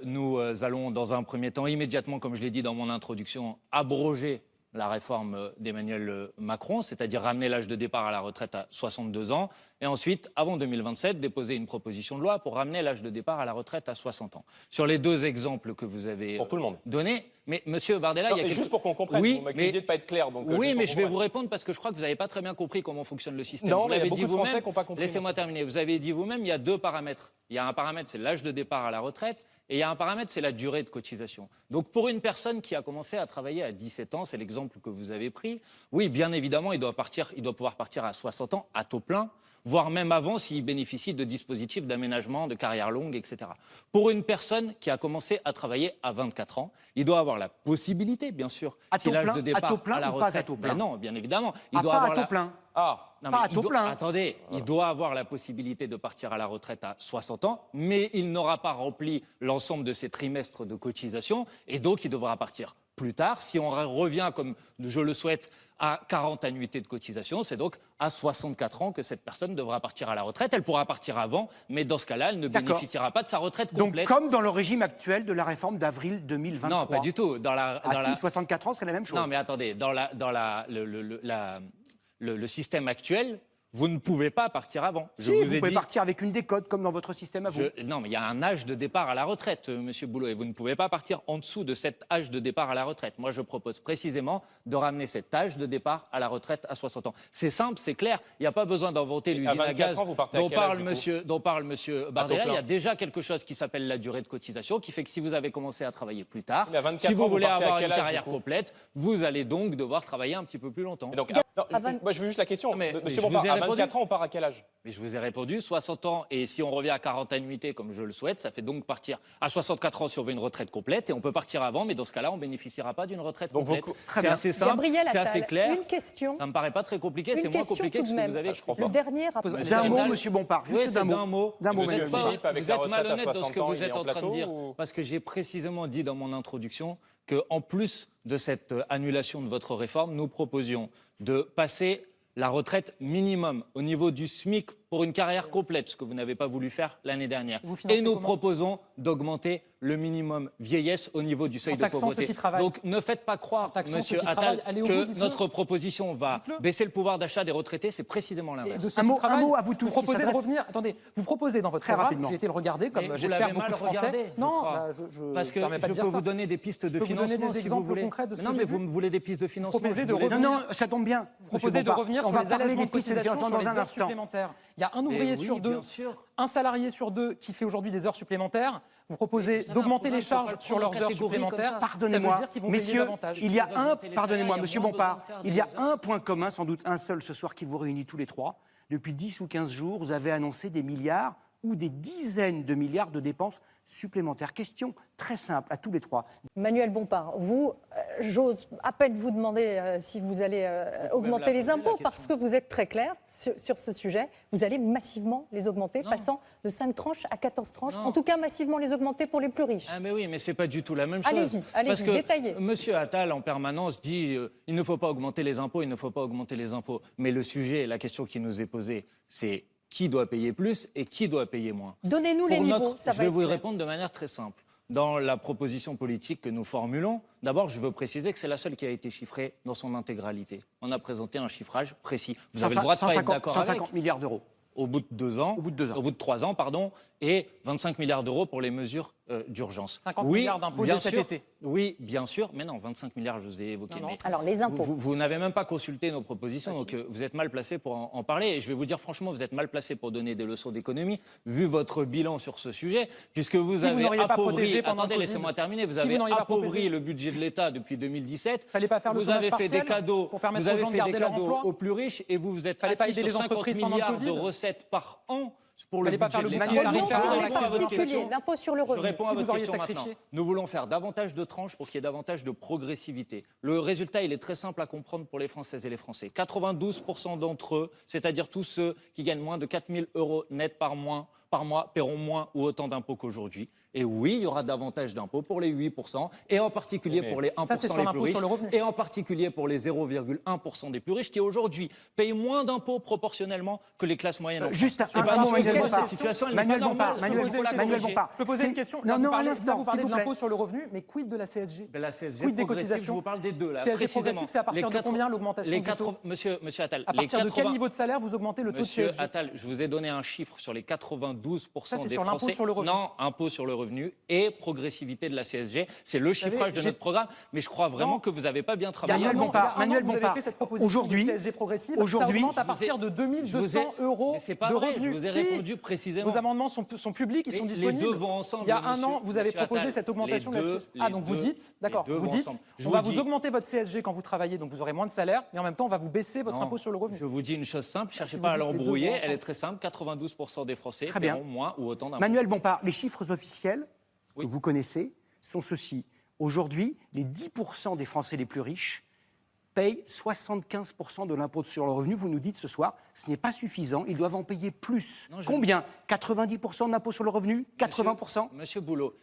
Speaker 2: Nous allons, dans un premier temps, immédiatement, comme je l'ai dit dans mon introduction, abroger la réforme d'Emmanuel Macron, c'est-à-dire ramener l'âge de départ à la retraite à 62 ans. Et ensuite, avant 2027, déposer une proposition de loi pour ramener l'âge de départ à la retraite à 60 ans. Sur les deux exemples que vous avez
Speaker 3: Pour tout le monde.
Speaker 2: donnés, mais monsieur Bardella,
Speaker 3: Non,
Speaker 2: il y a
Speaker 3: mais
Speaker 2: quelque...
Speaker 3: juste pour qu'on comprenne,
Speaker 2: Oui,
Speaker 3: vous m'accusez de ne pas être clair. Donc,
Speaker 2: oui,
Speaker 3: juste
Speaker 2: mais
Speaker 3: pour
Speaker 2: je vais
Speaker 3: qu'on
Speaker 2: vous répondre parce que je crois que vous n'avez pas très bien compris comment fonctionne le système.
Speaker 3: Non,
Speaker 2: Vous
Speaker 3: mais il y a
Speaker 2: l'avez
Speaker 3: beaucoup
Speaker 2: dit
Speaker 3: de Français
Speaker 2: vous-même.
Speaker 3: qui n'ont pas compris.
Speaker 2: Laissez-moi terminer. Vous avez dit vous-même, il y a deux paramètres. Il y a un paramètre, c'est l'âge de départ à la retraite, et il y a un paramètre, c'est la durée de cotisation. Donc pour une personne qui a commencé à travailler à 17 ans, c'est l'exemple que vous avez pris, oui, bien évidemment, il doit pouvoir partir à 60 ans à taux plein, voire même avant s'il bénéficie de dispositifs d'aménagement, de carrière longue, etc. Pour une personne qui a commencé à travailler à 24 ans, il doit avoir la possibilité, bien sûr,
Speaker 1: À
Speaker 2: si
Speaker 1: taux
Speaker 2: l'âge
Speaker 1: plein,
Speaker 2: de départ
Speaker 1: à taux plein
Speaker 2: à la
Speaker 1: ou pas à
Speaker 2: retraite,
Speaker 1: taux plein?
Speaker 2: ben non, bien évidemment, il
Speaker 1: Ah,
Speaker 2: doit
Speaker 1: pas
Speaker 2: avoir
Speaker 1: à taux plein.
Speaker 3: Ah,
Speaker 2: non,
Speaker 1: Pas
Speaker 2: mais
Speaker 1: à taux plein.
Speaker 2: Attendez, il doit avoir la possibilité de partir à la retraite à 60 ans, mais il n'aura pas rempli l'ensemble de ses trimestres de cotisation, et donc il devra partir plus tard. Si on revient, comme je le souhaite, à 40 annuités de cotisation, c'est donc à 64 ans que cette personne devra partir à la retraite. Elle pourra partir avant, mais dans ce cas-là, elle ne
Speaker 1: D'accord.
Speaker 2: bénéficiera pas de sa retraite
Speaker 1: Donc,
Speaker 2: complète.
Speaker 1: comme dans le régime actuel de la réforme d'avril 2023.
Speaker 2: Non, pas du tout.
Speaker 1: Ah si, 64 ans, c'est la même chose.
Speaker 2: Non, mais attendez, dans le système actuel, vous ne pouvez pas partir avant.
Speaker 1: Si, vous pouvez partir avec une décote, comme dans votre système à vous.
Speaker 2: Non, mais il y a un âge de départ à la retraite, monsieur Boulot, et vous ne pouvez pas partir en dessous de cet âge de départ à la retraite. Moi, je propose précisément de ramener cet âge de départ à la retraite à 60 ans. C'est simple, c'est clair, il n'y a pas besoin d'inventer l'usine à
Speaker 3: 24
Speaker 2: gaz
Speaker 3: ans, vous partez à quel âge, du coup
Speaker 2: dont parle monsieur Bardella.
Speaker 3: plein.
Speaker 2: Il y a déjà quelque chose qui s'appelle la durée de cotisation, qui fait que si vous avez commencé à travailler plus tard,
Speaker 3: Mais à 24
Speaker 2: si vous
Speaker 3: ans, vous
Speaker 2: voulez
Speaker 3: partez à
Speaker 2: avoir
Speaker 3: quel
Speaker 2: une
Speaker 3: âge,
Speaker 2: carrière
Speaker 3: du coup
Speaker 2: complète, vous allez donc devoir travailler un petit peu plus longtemps.
Speaker 3: Et donc, non,
Speaker 5: À 20
Speaker 3: moi, je veux juste la question.
Speaker 2: mais
Speaker 3: Monsieur
Speaker 2: je vous
Speaker 3: Bompard,
Speaker 2: ai
Speaker 3: à
Speaker 2: répondu.
Speaker 3: 24 ans, on part à quel âge?
Speaker 2: Mais je vous ai répondu, 60 ans, et si on revient à 40 annuités, comme je le souhaite, ça fait donc partir à 64 ans si on veut une retraite complète, et on peut partir avant, mais dans ce cas-là, on ne bénéficiera pas d'une retraite
Speaker 3: Donc,
Speaker 2: complète.
Speaker 1: Très
Speaker 2: C'est
Speaker 1: bien.
Speaker 2: assez simple,
Speaker 5: Gabriel
Speaker 2: c'est
Speaker 5: Attal,
Speaker 2: assez clair.
Speaker 5: une question.
Speaker 2: Ça me paraît pas très compliqué, c'est
Speaker 5: Une
Speaker 2: moins
Speaker 5: question
Speaker 2: compliqué
Speaker 5: tout
Speaker 2: que
Speaker 5: de
Speaker 2: ce que
Speaker 5: même.
Speaker 2: vous avez
Speaker 3: je crois
Speaker 2: expliqué.
Speaker 5: Le dernier rapport.
Speaker 1: D'un mot,
Speaker 2: Attal.
Speaker 1: monsieur Bompard,
Speaker 2: Oui,
Speaker 1: juste
Speaker 2: c'est
Speaker 1: d'un
Speaker 2: d'un
Speaker 1: mot.
Speaker 2: mot.
Speaker 1: D'un mot,
Speaker 3: Vous
Speaker 2: Vous
Speaker 3: êtes
Speaker 2: êtes,
Speaker 1: monsieur.
Speaker 3: pas- Philippe, avec
Speaker 2: vous
Speaker 3: la
Speaker 2: êtes
Speaker 3: retraite à
Speaker 2: malhonnête dans ce
Speaker 3: 60
Speaker 2: que
Speaker 3: ans,
Speaker 2: vous
Speaker 3: il est
Speaker 2: êtes
Speaker 3: en
Speaker 2: en train de
Speaker 3: plateau
Speaker 2: dire,
Speaker 3: ou-
Speaker 2: parce que j'ai précisément dit dans mon introduction qu'en plus de cette annulation de votre réforme, nous proposions de passer la retraite minimum au niveau du SMIC pour une carrière complète, ce que vous n'avez pas voulu faire l'année dernière.
Speaker 4: Vous financez
Speaker 2: Et nous
Speaker 4: comment
Speaker 2: proposons d'augmenter le minimum vieillesse au niveau du seuil
Speaker 4: En
Speaker 2: de
Speaker 4: taxant
Speaker 2: pauvreté.
Speaker 4: ceux qui travaillent.
Speaker 2: Donc ne faites pas croire,
Speaker 4: taxant
Speaker 2: monsieur
Speaker 4: ceux qui
Speaker 2: Attal,
Speaker 4: travaillent. Allez au bout,
Speaker 2: que
Speaker 4: dites-le.
Speaker 2: notre proposition va
Speaker 4: Dites-le.
Speaker 2: baisser le pouvoir d'achat des retraités, c'est précisément
Speaker 4: Et
Speaker 2: l'inverse.
Speaker 4: de ceux
Speaker 1: Un
Speaker 4: qui
Speaker 1: mot-
Speaker 4: travaillent,
Speaker 1: un mot à vous tous
Speaker 4: Vous
Speaker 1: qui
Speaker 4: proposez de
Speaker 1: s'adressent-
Speaker 4: revenir. Attendez, vous proposez dans votre
Speaker 1: Très
Speaker 4: programme,
Speaker 1: rapidement.
Speaker 4: j'ai été le regarder,
Speaker 2: Mais
Speaker 4: comme
Speaker 2: vous
Speaker 4: j'espère
Speaker 2: l'avez
Speaker 4: beaucoup
Speaker 2: mal
Speaker 4: de Français.
Speaker 2: regardé, je
Speaker 4: Non,
Speaker 2: crois.
Speaker 4: bah, je
Speaker 2: Parce que
Speaker 4: permets pas
Speaker 2: je
Speaker 4: de dire
Speaker 2: peux
Speaker 4: ça.
Speaker 2: vous donner des pistes
Speaker 4: Je
Speaker 2: de
Speaker 4: peux vous donner
Speaker 2: financement
Speaker 4: des
Speaker 2: si vous
Speaker 4: exemples
Speaker 2: voulez.
Speaker 4: concrets de ce
Speaker 2: Non,
Speaker 4: que
Speaker 2: mais
Speaker 4: j'ai
Speaker 2: vous
Speaker 4: vu.
Speaker 2: me voulez des pistes de financement.
Speaker 4: proposez
Speaker 2: je
Speaker 4: de
Speaker 2: vous les
Speaker 1: Non,
Speaker 2: donne.
Speaker 1: non, ça tombe bien.
Speaker 4: Proposez
Speaker 1: monsieur
Speaker 4: de
Speaker 1: Bompard.
Speaker 4: revenir
Speaker 1: On
Speaker 4: sur
Speaker 1: va
Speaker 4: les
Speaker 1: parler
Speaker 4: allègements
Speaker 1: des
Speaker 4: de
Speaker 1: pistes de
Speaker 4: cotisation
Speaker 1: financement
Speaker 4: sur
Speaker 1: dans
Speaker 4: les
Speaker 1: un
Speaker 4: heures
Speaker 1: instant.
Speaker 4: supplémentaires. Il y a un ouvrier
Speaker 2: oui,
Speaker 4: sur deux,
Speaker 2: bien sûr.
Speaker 4: un salarié sur deux qui fait aujourd'hui des heures supplémentaires. Vous proposez
Speaker 2: vous savez,
Speaker 4: d'augmenter
Speaker 2: un
Speaker 4: les
Speaker 2: programme,
Speaker 4: charges
Speaker 2: faut
Speaker 4: sur
Speaker 2: pas le
Speaker 4: leurs
Speaker 2: prendre en
Speaker 4: heures
Speaker 2: catégorie
Speaker 4: supplémentaires.
Speaker 2: comme ça.
Speaker 4: Ça veut
Speaker 1: Pardonnez-moi,
Speaker 4: dire qu'ils vont payer
Speaker 1: messieurs,
Speaker 4: davantage.
Speaker 1: il y a
Speaker 2: Si vous
Speaker 1: un,
Speaker 2: augmentez les
Speaker 1: pardonnez-moi,
Speaker 2: salaires,
Speaker 1: monsieur
Speaker 2: il y a moins
Speaker 1: Bompard,
Speaker 2: besoin de faire
Speaker 1: il y a
Speaker 2: des
Speaker 1: un point commun, sans doute un seul ce soir qui vous réunit tous les trois. Depuis 10 ou 15 jours, vous avez annoncé des milliards ou des dizaines de milliards de dépenses supplémentaires. Question très simple à tous les trois.
Speaker 5: Manuel Bompard, vous, j'ose à peine vous demander si vous allez augmenter
Speaker 2: la
Speaker 5: les
Speaker 2: poser, la
Speaker 5: impôts,
Speaker 2: question.
Speaker 5: parce que vous êtes très clair sur ce sujet. Vous allez massivement les augmenter,
Speaker 2: Non.
Speaker 5: passant de 5 tranches à 14 tranches.
Speaker 2: Non.
Speaker 5: En tout cas, massivement les augmenter pour les plus riches.
Speaker 2: Ah mais oui, mais c'est pas du tout la même chose.
Speaker 5: Allez-y, allez-y,
Speaker 2: Parce que
Speaker 5: détaillez.
Speaker 2: Monsieur Attal en permanence dit il ne faut pas augmenter les impôts, il ne faut pas augmenter les impôts. Mais le sujet, la question qui nous est posée, c'est qui doit payer plus et qui doit payer moins.
Speaker 5: Donnez-nous les
Speaker 2: Pour
Speaker 5: niveaux,
Speaker 2: notre-
Speaker 5: ça
Speaker 2: je
Speaker 5: va
Speaker 2: vais
Speaker 5: être
Speaker 2: vous y
Speaker 5: clair.
Speaker 2: répondre de manière très simple. Dans la proposition politique que nous formulons, d'abord, je veux préciser que c'est la seule qui a été chiffrée dans son intégralité. On a présenté un chiffrage précis. Vous avez le droit de pas être
Speaker 1: 150
Speaker 2: d'accord
Speaker 1: 150
Speaker 2: avec.
Speaker 1: milliards d'euros.
Speaker 2: Au bout de 2 ans,
Speaker 1: Au bout de 2 ans.
Speaker 2: au bout de 3 ans, pardon, et 25 milliards d'euros pour les mesures d'urgence.
Speaker 4: 50 milliards d'impôts
Speaker 2: bien
Speaker 4: dès cet
Speaker 2: sûr,
Speaker 4: été.
Speaker 2: Oui, bien sûr, mais non, 25 milliards, je vous ai évoqué.
Speaker 4: Non, non,
Speaker 2: mais
Speaker 5: Alors, les impôts.
Speaker 2: vous n'avez même pas consulté nos propositions,
Speaker 4: Ah,
Speaker 2: donc vous êtes mal placé pour en parler. Et je vais vous dire franchement, vous êtes mal placé pour donner des leçons d'économie, vu votre bilan sur ce sujet, puisque vous
Speaker 4: vous
Speaker 2: avez
Speaker 4: n'auriez pas
Speaker 2: appauvri.
Speaker 4: protégé pendant
Speaker 2: Attendez,
Speaker 4: le Covid.
Speaker 2: laissez-moi terminer. Vous
Speaker 4: Qui
Speaker 2: avez
Speaker 4: vous n'auriez pas
Speaker 2: appauvri
Speaker 4: protégé.
Speaker 2: le budget de l'État depuis 2017.
Speaker 4: Fallait pas faire le
Speaker 2: vous
Speaker 4: chômage
Speaker 2: avez fait des
Speaker 4: partiel
Speaker 2: cadeaux.
Speaker 4: pour permettre
Speaker 2: vous
Speaker 4: aux
Speaker 2: avez
Speaker 4: gens de
Speaker 2: fait des
Speaker 4: garder leur
Speaker 2: cadeaux
Speaker 4: emploi.
Speaker 2: aux plus riches et vous vous êtes
Speaker 4: Fallait pas
Speaker 2: assis
Speaker 4: aider
Speaker 2: sur
Speaker 4: les
Speaker 2: 50
Speaker 4: entreprises pendant le
Speaker 2: milliards de
Speaker 4: Covid.
Speaker 2: recettes par an pour le
Speaker 4: Fallait pas
Speaker 2: budget
Speaker 4: faire le
Speaker 2: de l'État.
Speaker 4: bouclier
Speaker 5: Non,
Speaker 4: tarifaire
Speaker 5: sur
Speaker 4: avec
Speaker 5: les
Speaker 4: la
Speaker 2: Je réponds à votre
Speaker 5: particuliers,
Speaker 2: question.
Speaker 5: l'impôt sur le
Speaker 2: Je
Speaker 5: revenu.
Speaker 2: réponds à
Speaker 4: Qui
Speaker 2: votre
Speaker 4: vous auriez
Speaker 2: question
Speaker 4: sacrifié.
Speaker 2: maintenant. Nous voulons faire davantage de tranches pour qu'il y ait davantage de progressivité. Le résultat, il est très simple à comprendre pour les Françaises et les Français. 92% d'entre eux, c'est-à-dire tous ceux qui gagnent moins de 4 000 euros net par mois, par mois paieront moins ou autant d'impôts qu'aujourd'hui. Et oui, il y aura davantage d'impôts pour les 8%, et en particulier pour les 1%
Speaker 4: Ça, c'est sur
Speaker 2: les plus
Speaker 4: l'impôt
Speaker 2: riches,
Speaker 4: sur le revenu.
Speaker 2: et en particulier pour les 0,1% des plus riches, qui aujourd'hui payent moins d'impôts proportionnellement que les classes moyennes en France.
Speaker 1: Juste
Speaker 2: Eh ben,
Speaker 1: un mot,
Speaker 2: excusez-moi,
Speaker 1: Manuel Bompard.
Speaker 2: cette situation, elle n'est
Speaker 1: Manuel
Speaker 2: pas normale.
Speaker 1: Bompard,
Speaker 2: Je peux vous la
Speaker 1: Manuel
Speaker 2: corriger.
Speaker 1: Bompard.
Speaker 4: Je peux poser une question.
Speaker 1: Non, non, un
Speaker 4: Là,
Speaker 1: instant,
Speaker 4: vous parlez
Speaker 1: s'il
Speaker 4: de
Speaker 1: vous plaît.
Speaker 4: l'impôt sur le revenu, mais quid de la CSG?
Speaker 2: Ben, la CSG
Speaker 4: Quid des
Speaker 2: progressive,
Speaker 4: cotisations?
Speaker 2: je vous parle des deux. Là,
Speaker 4: CSG
Speaker 2: précisément.
Speaker 4: progressive, c'est à partir de combien l'augmentation
Speaker 2: les
Speaker 4: du
Speaker 2: 80
Speaker 4: taux?
Speaker 2: Monsieur Attal,
Speaker 4: À
Speaker 2: les
Speaker 4: partir de quel
Speaker 2: 80
Speaker 4: niveau de salaire vous augmentez le taux de
Speaker 2: Monsieur
Speaker 4: CSG?
Speaker 2: Attal, je vous ai donné un chiffre sur les 92%
Speaker 4: Ça, c'est
Speaker 2: des
Speaker 4: sur l'impôt
Speaker 2: Français.
Speaker 4: sur le revenu.
Speaker 2: Non, impôt sur le revenu et progressivité de la CSG. C'est le chiffrage de
Speaker 4: j'ai-
Speaker 2: notre programme, mais je crois vraiment
Speaker 4: Non.
Speaker 2: que vous n'avez pas bien
Speaker 4: Il y a
Speaker 2: travaillé.
Speaker 4: un
Speaker 1: Manuel
Speaker 4: an,
Speaker 1: Bompard,
Speaker 4: il y a un an,
Speaker 1: Manuel
Speaker 4: vous avez
Speaker 1: Bompard.
Speaker 4: fait cette proposition
Speaker 1: Aujourd'hui-
Speaker 4: de CSG progressive,
Speaker 1: aujourd'hui-
Speaker 4: ça augmente à
Speaker 2: je vous ai-
Speaker 4: partir de
Speaker 2: je vous ai-
Speaker 4: 2200 euros
Speaker 2: Mais c'est pas
Speaker 4: de
Speaker 2: vrai,
Speaker 4: revenus.
Speaker 2: je vous ai
Speaker 4: Si.
Speaker 2: répondu précisément.
Speaker 4: Vos amendements sont publics, ils sont
Speaker 2: Les
Speaker 4: disponibles.
Speaker 2: deux vont ensemble,
Speaker 4: Il y a un
Speaker 2: monsieur-
Speaker 4: an, vous avez
Speaker 2: monsieur
Speaker 4: proposé
Speaker 2: Attal.
Speaker 4: cette augmentation de la
Speaker 2: Les deux-
Speaker 4: CSG. Ah,
Speaker 2: les
Speaker 4: donc vous
Speaker 2: deux-
Speaker 4: dites, d'accord,
Speaker 2: les deux
Speaker 4: vous
Speaker 2: vont
Speaker 4: dites,
Speaker 2: ensemble. Je
Speaker 4: on
Speaker 2: vous
Speaker 4: va
Speaker 2: dis-
Speaker 4: vous augmenter votre CSG quand vous travaillez, donc vous aurez moins de salaire, mais en même temps, on va vous baisser votre
Speaker 2: Non,
Speaker 4: impôt sur le revenu.
Speaker 2: Je vous dis une chose simple, cherchez
Speaker 4: si
Speaker 2: pas
Speaker 4: vous
Speaker 2: à
Speaker 4: dites les deux
Speaker 2: l'embrouiller,
Speaker 4: vont
Speaker 2: elle est
Speaker 4: ensemble.
Speaker 2: très simple, 92% des Français
Speaker 1: Très bien.
Speaker 2: paieront moins ou autant d'impôts.
Speaker 1: Manuel Bompard, les chiffres officiels
Speaker 2: Oui.
Speaker 1: que vous connaissez sont ceux-ci. Aujourd'hui, les 10% des Français les plus riches payent 75% de l'impôt sur le revenu. Vous nous dites ce soir, ce n'est pas suffisant, ils doivent en payer plus.
Speaker 2: Non, je-
Speaker 1: Combien 90% d'impôt sur le revenu 80%.
Speaker 2: Monsieur Boulot,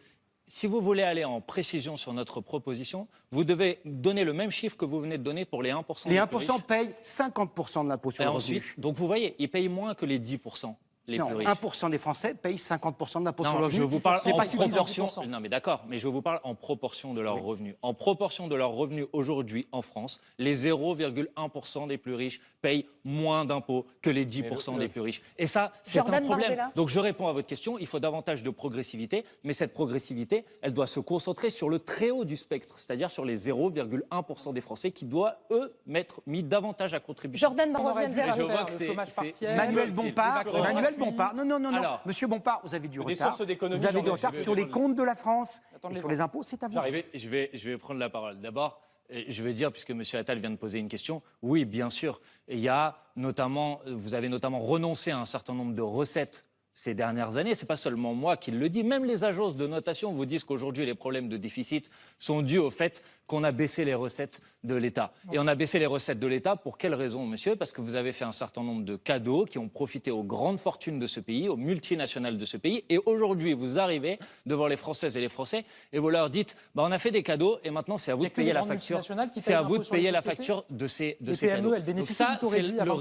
Speaker 2: si vous voulez aller en précision sur notre proposition, vous devez donner le même chiffre que vous venez de donner pour les 1%.
Speaker 1: Les
Speaker 2: les plus
Speaker 1: 1%
Speaker 2: riches.
Speaker 1: payent 50% de l'impôt sur
Speaker 2: Et
Speaker 1: le
Speaker 2: ensuite,
Speaker 1: revenu.
Speaker 2: donc vous voyez, ils payent moins que les 10%. Les
Speaker 1: Non,
Speaker 2: plus riches.
Speaker 1: 1% des Français payent 50% d'impôt sur le
Speaker 2: Non,
Speaker 1: revenu.
Speaker 2: je vous parle
Speaker 1: C'est
Speaker 2: en
Speaker 1: pas suffisant.
Speaker 2: proportion.
Speaker 4: 10%.
Speaker 2: Non, mais d'accord, mais je vous parle en proportion de leurs revenus. En proportion de leurs revenus aujourd'hui en France, les 0,1% des plus riches payent moins d'impôts que les 10% des plus riches. Et ça, c'est un
Speaker 5: Jordan
Speaker 2: problème.
Speaker 5: Bardella.
Speaker 2: Donc je réponds à votre question, il faut davantage de progressivité, mais cette progressivité, elle doit se concentrer sur le très haut du spectre, c'est-à-dire sur les 0,1% des Français qui doivent, eux, mettre mis davantage à contribution.
Speaker 5: Jordan
Speaker 4: On aurait
Speaker 5: revienne
Speaker 4: dû
Speaker 5: vers
Speaker 2: Mais je
Speaker 5: la
Speaker 2: vois
Speaker 4: faire
Speaker 2: que
Speaker 4: le
Speaker 2: c'est-
Speaker 4: chômage
Speaker 2: c'est-
Speaker 4: partiel.
Speaker 1: Manuel
Speaker 2: c'est-
Speaker 1: Bompard,
Speaker 4: les vaccins
Speaker 1: Manuel
Speaker 4: gratuits.
Speaker 1: Bompard, non.
Speaker 2: Alors,
Speaker 1: Monsieur Bompard, vous avez du
Speaker 3: Des
Speaker 1: retard.
Speaker 3: sources d'économie,
Speaker 1: Vous avez du
Speaker 3: j'en ai-
Speaker 1: retard
Speaker 3: je vais
Speaker 1: sur les
Speaker 3: répondre.
Speaker 1: comptes de la France
Speaker 4: Attendez
Speaker 1: et sur
Speaker 4: voir.
Speaker 1: les impôts, c'est à vous.
Speaker 2: Je vais prendre la parole. D'abord, je vais dire, puisque M. Attal vient de poser une question, oui, bien sûr. Et il y a notamment, vous avez notamment renoncé à un certain nombre de recettes ces dernières années. Ce n'est pas seulement moi qui le dis. Même les agences de notation vous disent qu'aujourd'hui, les problèmes de déficit sont dus au fait qu'on a baissé les recettes de l'État. Et on a baissé les recettes de l'État pour quelle raison, monsieur? Parce que vous avez fait un certain nombre de cadeaux qui ont profité aux grandes fortunes de ce pays, aux multinationales de ce pays. Et aujourd'hui, vous arrivez devant les Françaises et les Français et vous leur dites, bah, on a fait des cadeaux et maintenant c'est à vous
Speaker 4: Il y a
Speaker 2: de
Speaker 4: que
Speaker 2: payer
Speaker 4: les
Speaker 2: la
Speaker 4: grandes
Speaker 2: facture.
Speaker 4: multinationales qui
Speaker 2: C'est
Speaker 4: payent
Speaker 2: à vous de
Speaker 4: l'impôt sur les
Speaker 2: payer la
Speaker 4: sociétés.
Speaker 2: facture de ces
Speaker 4: Les
Speaker 2: ces
Speaker 4: PME,
Speaker 2: cadeaux.
Speaker 4: elles bénéficient
Speaker 2: Donc ça,
Speaker 4: du taux
Speaker 2: c'est
Speaker 4: réduit à
Speaker 2: le
Speaker 4: 25%.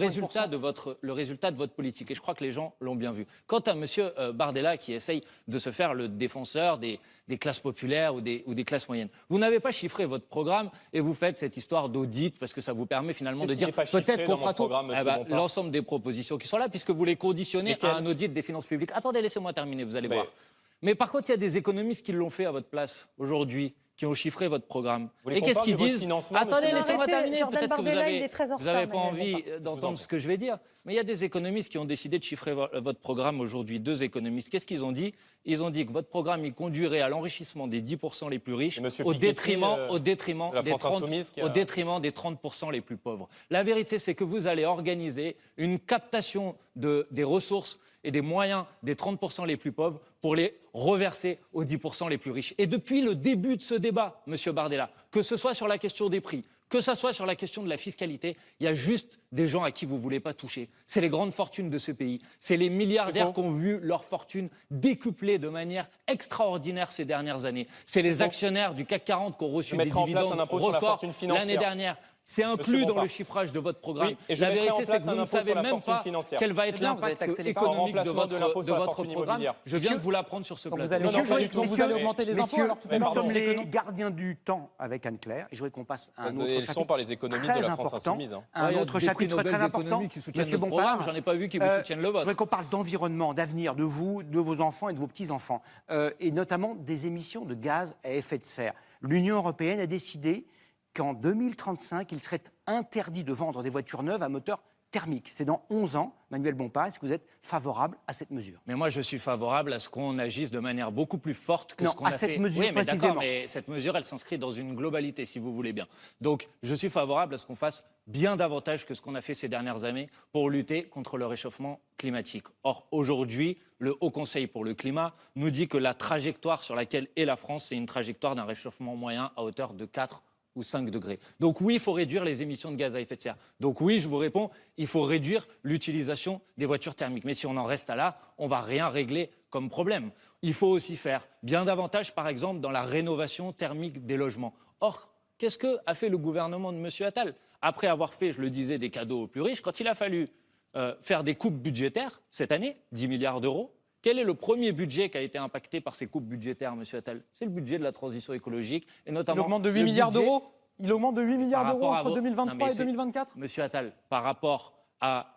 Speaker 2: résultat de votre politique. Et je crois que les gens l'ont bien vu. Quant à monsieur Bardella qui essaye de se faire le défenseur des classes populaires ou des classes moyennes, vous n'avez pas chiffré votre programme et vous faites cette histoire d'audit parce que ça vous permet finalement
Speaker 3: Qu'est-ce
Speaker 2: de
Speaker 3: qui
Speaker 2: dire
Speaker 3: n'est pas chiffré
Speaker 2: peut-être qu'on
Speaker 3: dans mon
Speaker 2: fera tout.
Speaker 3: programme, monsieur Bompard
Speaker 2: L'ensemble des propositions qui sont là, puisque vous les conditionnez
Speaker 3: Lesquelles
Speaker 2: à un audit des finances publiques. Attendez, laissez-moi terminer, vous allez
Speaker 3: Mais-
Speaker 2: voir. Mais par contre, il y a des économistes qui l'ont fait à votre place aujourd'hui, qui ont chiffré votre programme.
Speaker 3: Vous voulez
Speaker 2: Et
Speaker 3: qu'on
Speaker 2: qu'est-ce
Speaker 3: parle
Speaker 2: qu'ils
Speaker 3: de votre
Speaker 2: disent?
Speaker 3: financement,
Speaker 2: Attendez,
Speaker 3: monsieur
Speaker 2: laissez-moi
Speaker 5: Arrêtez,
Speaker 2: terminer.
Speaker 5: Jordan
Speaker 2: Peut-être que vous
Speaker 5: Bardella, il
Speaker 2: avez,
Speaker 5: est très en
Speaker 2: vous avez
Speaker 5: retard,
Speaker 2: pas
Speaker 5: Manuel
Speaker 2: envie
Speaker 5: Bompard.
Speaker 3: en
Speaker 2: d'entendre
Speaker 3: prie.
Speaker 2: ce que je vais dire. Mais il y a des économistes qui ont décidé de chiffrer votre programme aujourd'hui. Deux économistes. Qu'est-ce qu'ils ont dit? Ils ont dit que votre programme il conduirait à l'enrichissement des 10% les plus riches
Speaker 3: Et monsieur
Speaker 2: au
Speaker 3: Piketty,
Speaker 2: détriment,
Speaker 3: de la
Speaker 2: des
Speaker 3: France
Speaker 2: 30,
Speaker 3: Insoumise qui a-
Speaker 2: au détriment des 30% les plus pauvres. La vérité, c'est que vous allez organiser une captation des ressources et des moyens des 30% les plus pauvres pour les reverser aux 10% les plus riches. Et depuis le début de ce débat, Monsieur Bardella, que ce soit sur la question des prix, que ce soit sur la question de la fiscalité, il y a juste des gens à qui vous ne voulez pas toucher. C'est les grandes fortunes de ce pays. C'est les milliardaires qui ont vu leur fortune décuplée de manière extraordinaire ces dernières années. C'est les actionnaires du CAC 40 qui ont reçu
Speaker 3: Je
Speaker 2: des
Speaker 3: mettrai en place
Speaker 2: dividendes
Speaker 3: un impôt sur la
Speaker 2: records
Speaker 3: fortune financière.
Speaker 2: l'année dernière. C'est inclus
Speaker 3: Monsieur
Speaker 2: dans
Speaker 3: Bompard.
Speaker 2: le chiffrage de votre programme.
Speaker 3: Oui, et je
Speaker 2: la
Speaker 3: mettrai en
Speaker 2: vérité, c'est
Speaker 3: place
Speaker 2: que vous
Speaker 3: un
Speaker 2: ne
Speaker 3: impôt sur
Speaker 2: savez
Speaker 3: la
Speaker 2: même
Speaker 3: fortune
Speaker 2: pas
Speaker 3: financière.
Speaker 2: quel va être
Speaker 4: Eh bien, vous avez
Speaker 2: l'impact
Speaker 4: taxé les parts.
Speaker 3: En
Speaker 2: économique de
Speaker 3: remplacement de l'impôt
Speaker 2: votre,
Speaker 3: sur la
Speaker 2: votre
Speaker 3: fortune
Speaker 2: programme.
Speaker 3: immobilière.
Speaker 2: Je viens de vous l'apprendre sur ce
Speaker 4: Donc
Speaker 2: plateau.
Speaker 4: vous allez,
Speaker 3: Non, non, pas du tout.
Speaker 4: donc vous allez augmenter les impôts
Speaker 1: Messieurs,
Speaker 4: alors tout à
Speaker 1: nous
Speaker 4: l'heure.
Speaker 1: sommes
Speaker 4: c'est
Speaker 1: les
Speaker 4: économique.
Speaker 1: gardiens du temps avec Anne-Claire. Et je voudrais qu'on passe à
Speaker 3: On va
Speaker 1: un
Speaker 3: se
Speaker 1: autre
Speaker 3: donner les leçons
Speaker 1: chapitre
Speaker 3: par les économistes
Speaker 1: très
Speaker 3: de la France
Speaker 1: important,
Speaker 3: Insoumise, hein.
Speaker 1: un
Speaker 2: Il y a
Speaker 1: autre
Speaker 2: des prix
Speaker 1: chapitre
Speaker 2: Nobel
Speaker 1: très important.
Speaker 2: d'économie qui soutiennent
Speaker 1: Monsieur
Speaker 2: notre
Speaker 1: Bompard,
Speaker 2: programme. J'en ai pas vu qui vous soutiennent le
Speaker 1: je
Speaker 2: vôtre.
Speaker 1: voudrais qu'on parle d'environnement, d'avenir, de vous, de vos enfants et de vos petits-enfants, et notamment des émissions de gaz à effet de serre. L'Union européenne a décidé qu'en 2035, il serait interdit de vendre des voitures neuves à moteur thermique. C'est dans 11 ans. Manuel Bompard, est-ce que vous êtes favorable à cette mesure?
Speaker 2: Mais moi, je suis favorable à ce qu'on agisse de manière beaucoup plus forte que
Speaker 1: Non,
Speaker 2: ce qu'on
Speaker 1: à
Speaker 2: a
Speaker 1: cette
Speaker 2: fait.
Speaker 1: mesure
Speaker 2: Oui, mais
Speaker 1: précisément.
Speaker 2: d'accord, mais cette mesure, elle s'inscrit dans une globalité, si vous voulez bien. Donc, je suis favorable à ce qu'on fasse bien davantage que ce qu'on a fait ces dernières années pour lutter contre le réchauffement climatique. Or, aujourd'hui, le Haut Conseil pour le climat nous dit que la trajectoire sur laquelle est la France, c'est une trajectoire d'un réchauffement moyen à hauteur de 4 ou ou 5 degrés. Donc oui, il faut réduire les émissions de gaz à effet de serre. Donc oui, je vous réponds, il faut réduire l'utilisation des voitures thermiques. Mais si on en reste à là, on ne va rien régler comme problème. Il faut aussi faire bien davantage, par exemple, dans la rénovation thermique des logements. Or, qu'est-ce qu'a fait le gouvernement de M. Attal? Après avoir fait, je le disais, des cadeaux aux plus riches, quand il a fallu faire des coupes budgétaires cette année, 10 milliards d'euros, quel est le premier budget qui a été impacté par ces coupes budgétaires, M. Attal? C'est le budget de la transition écologique, et notamment...
Speaker 4: Il augmente de 8 milliards d'euros. Il augmente de 8 milliards d'euros entre 2023 et 2024.
Speaker 2: Monsieur Attal, par rapport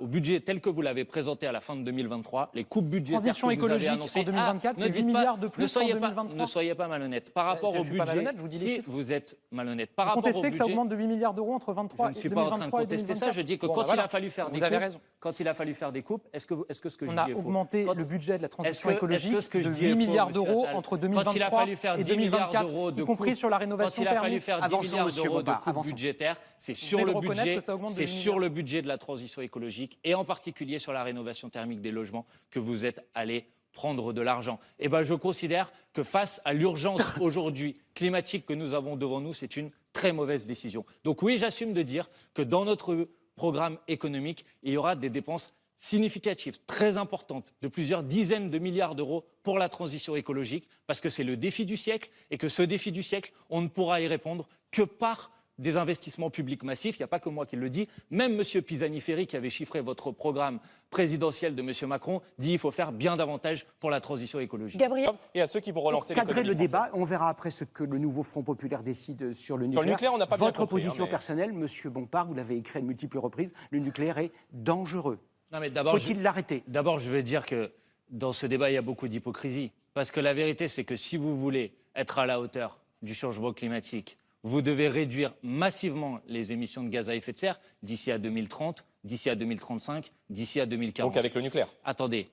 Speaker 2: au budget tel que vous l'avez présenté à la fin de 2023, les coupes budgétaires
Speaker 4: transition
Speaker 2: que vous avez
Speaker 4: écologique
Speaker 2: annoncées...
Speaker 4: en 2024, c'est 8 milliards de plus qu'en 2023.
Speaker 2: Ne soyez pas malhonnête. Par rapport au budget...
Speaker 4: pas malhonnête, je vous dis les
Speaker 2: si
Speaker 4: chiffres.
Speaker 2: vous êtes malhonnête. Par
Speaker 4: Vous
Speaker 2: rapport au
Speaker 4: contestez que ça
Speaker 2: budget...
Speaker 4: augmente de 8 milliards d'euros entre 2023
Speaker 2: Je ne
Speaker 4: et
Speaker 2: suis pas en train de
Speaker 4: 2023 et
Speaker 2: contester
Speaker 4: 2024.
Speaker 2: ça. Je dis que
Speaker 4: Bon,
Speaker 2: quand
Speaker 4: bah voilà.
Speaker 2: il a fallu faire des
Speaker 4: Vous avez
Speaker 2: coupes...
Speaker 4: raison.
Speaker 2: Quand il a fallu faire des coupes, est-ce que ce que je
Speaker 4: On
Speaker 2: dis
Speaker 4: a
Speaker 2: est faux?
Speaker 4: augmenté
Speaker 2: Quand-
Speaker 4: le budget de la transition
Speaker 2: est-ce que
Speaker 4: écologique
Speaker 2: ce que je
Speaker 4: de
Speaker 2: dis est
Speaker 4: 8
Speaker 2: faux,
Speaker 4: milliards
Speaker 2: monsieur
Speaker 4: d'euros
Speaker 2: Attal?
Speaker 4: entre
Speaker 2: Quand il a
Speaker 4: 2023
Speaker 2: fallu faire
Speaker 4: et
Speaker 2: 10 milliards
Speaker 4: 2024,
Speaker 2: d'euros de
Speaker 4: y compris
Speaker 2: coupes,
Speaker 4: sur la rénovation
Speaker 2: quand il a fallu
Speaker 4: thermique.
Speaker 2: faire 10
Speaker 1: Avançons,
Speaker 2: milliards
Speaker 1: monsieur
Speaker 2: d'euros de
Speaker 1: Bompard,
Speaker 2: coupes
Speaker 1: avançons.
Speaker 2: budgétaires, c'est
Speaker 4: venez
Speaker 2: sur
Speaker 4: de
Speaker 2: le
Speaker 4: reconnaître
Speaker 2: budget,
Speaker 4: que ça augmente de
Speaker 2: c'est
Speaker 4: 8
Speaker 2: sur
Speaker 4: milliards.
Speaker 2: le budget de la transition écologique et en particulier sur la rénovation thermique des logements que vous êtes allé prendre de l'argent. Eh ben, je considère que face à l'urgence aujourd'hui climatique que nous avons devant nous, c'est une très mauvaise décision. Donc oui, j'assume de dire que dans notre programme économique, il y aura des dépenses significatives, très importantes, de plusieurs dizaines de milliards d'euros pour la transition écologique, parce que c'est le défi du siècle et que ce défi du siècle, on ne pourra y répondre que par des investissements publics massifs. Il n'y a pas que moi qui le dis. Même M. Pisani-Ferry, qui avait chiffré votre programme présidentiel de M. Macron, dit qu'il faut faire bien davantage pour la transition écologique.
Speaker 5: Gabriel,
Speaker 3: Et à ceux qui vont
Speaker 1: Pour
Speaker 3: relancer
Speaker 1: cadrer
Speaker 3: l'économie
Speaker 1: le débat,
Speaker 3: française.
Speaker 1: on verra après ce que le nouveau Front populaire décide sur le nucléaire.
Speaker 3: Sur le nucléaire, on n'a pas bien
Speaker 1: Votre
Speaker 3: compris,
Speaker 1: position
Speaker 3: hein, mais-
Speaker 1: personnelle, Monsieur Bompard, vous l'avez écrit à de multiples reprises, le nucléaire est dangereux.
Speaker 2: Non, mais d'abord,
Speaker 1: Faut-il l'arrêter?
Speaker 2: D'abord, je vais dire que dans ce débat, il y a beaucoup d'hypocrisie. Parce que la vérité, c'est que si vous voulez être à la hauteur du changement climatique, vous devez réduire massivement les émissions de gaz à effet de serre d'ici à 2030, d'ici à 2035, d'ici à 2040.
Speaker 3: Donc avec le nucléaire.
Speaker 2: Attendez,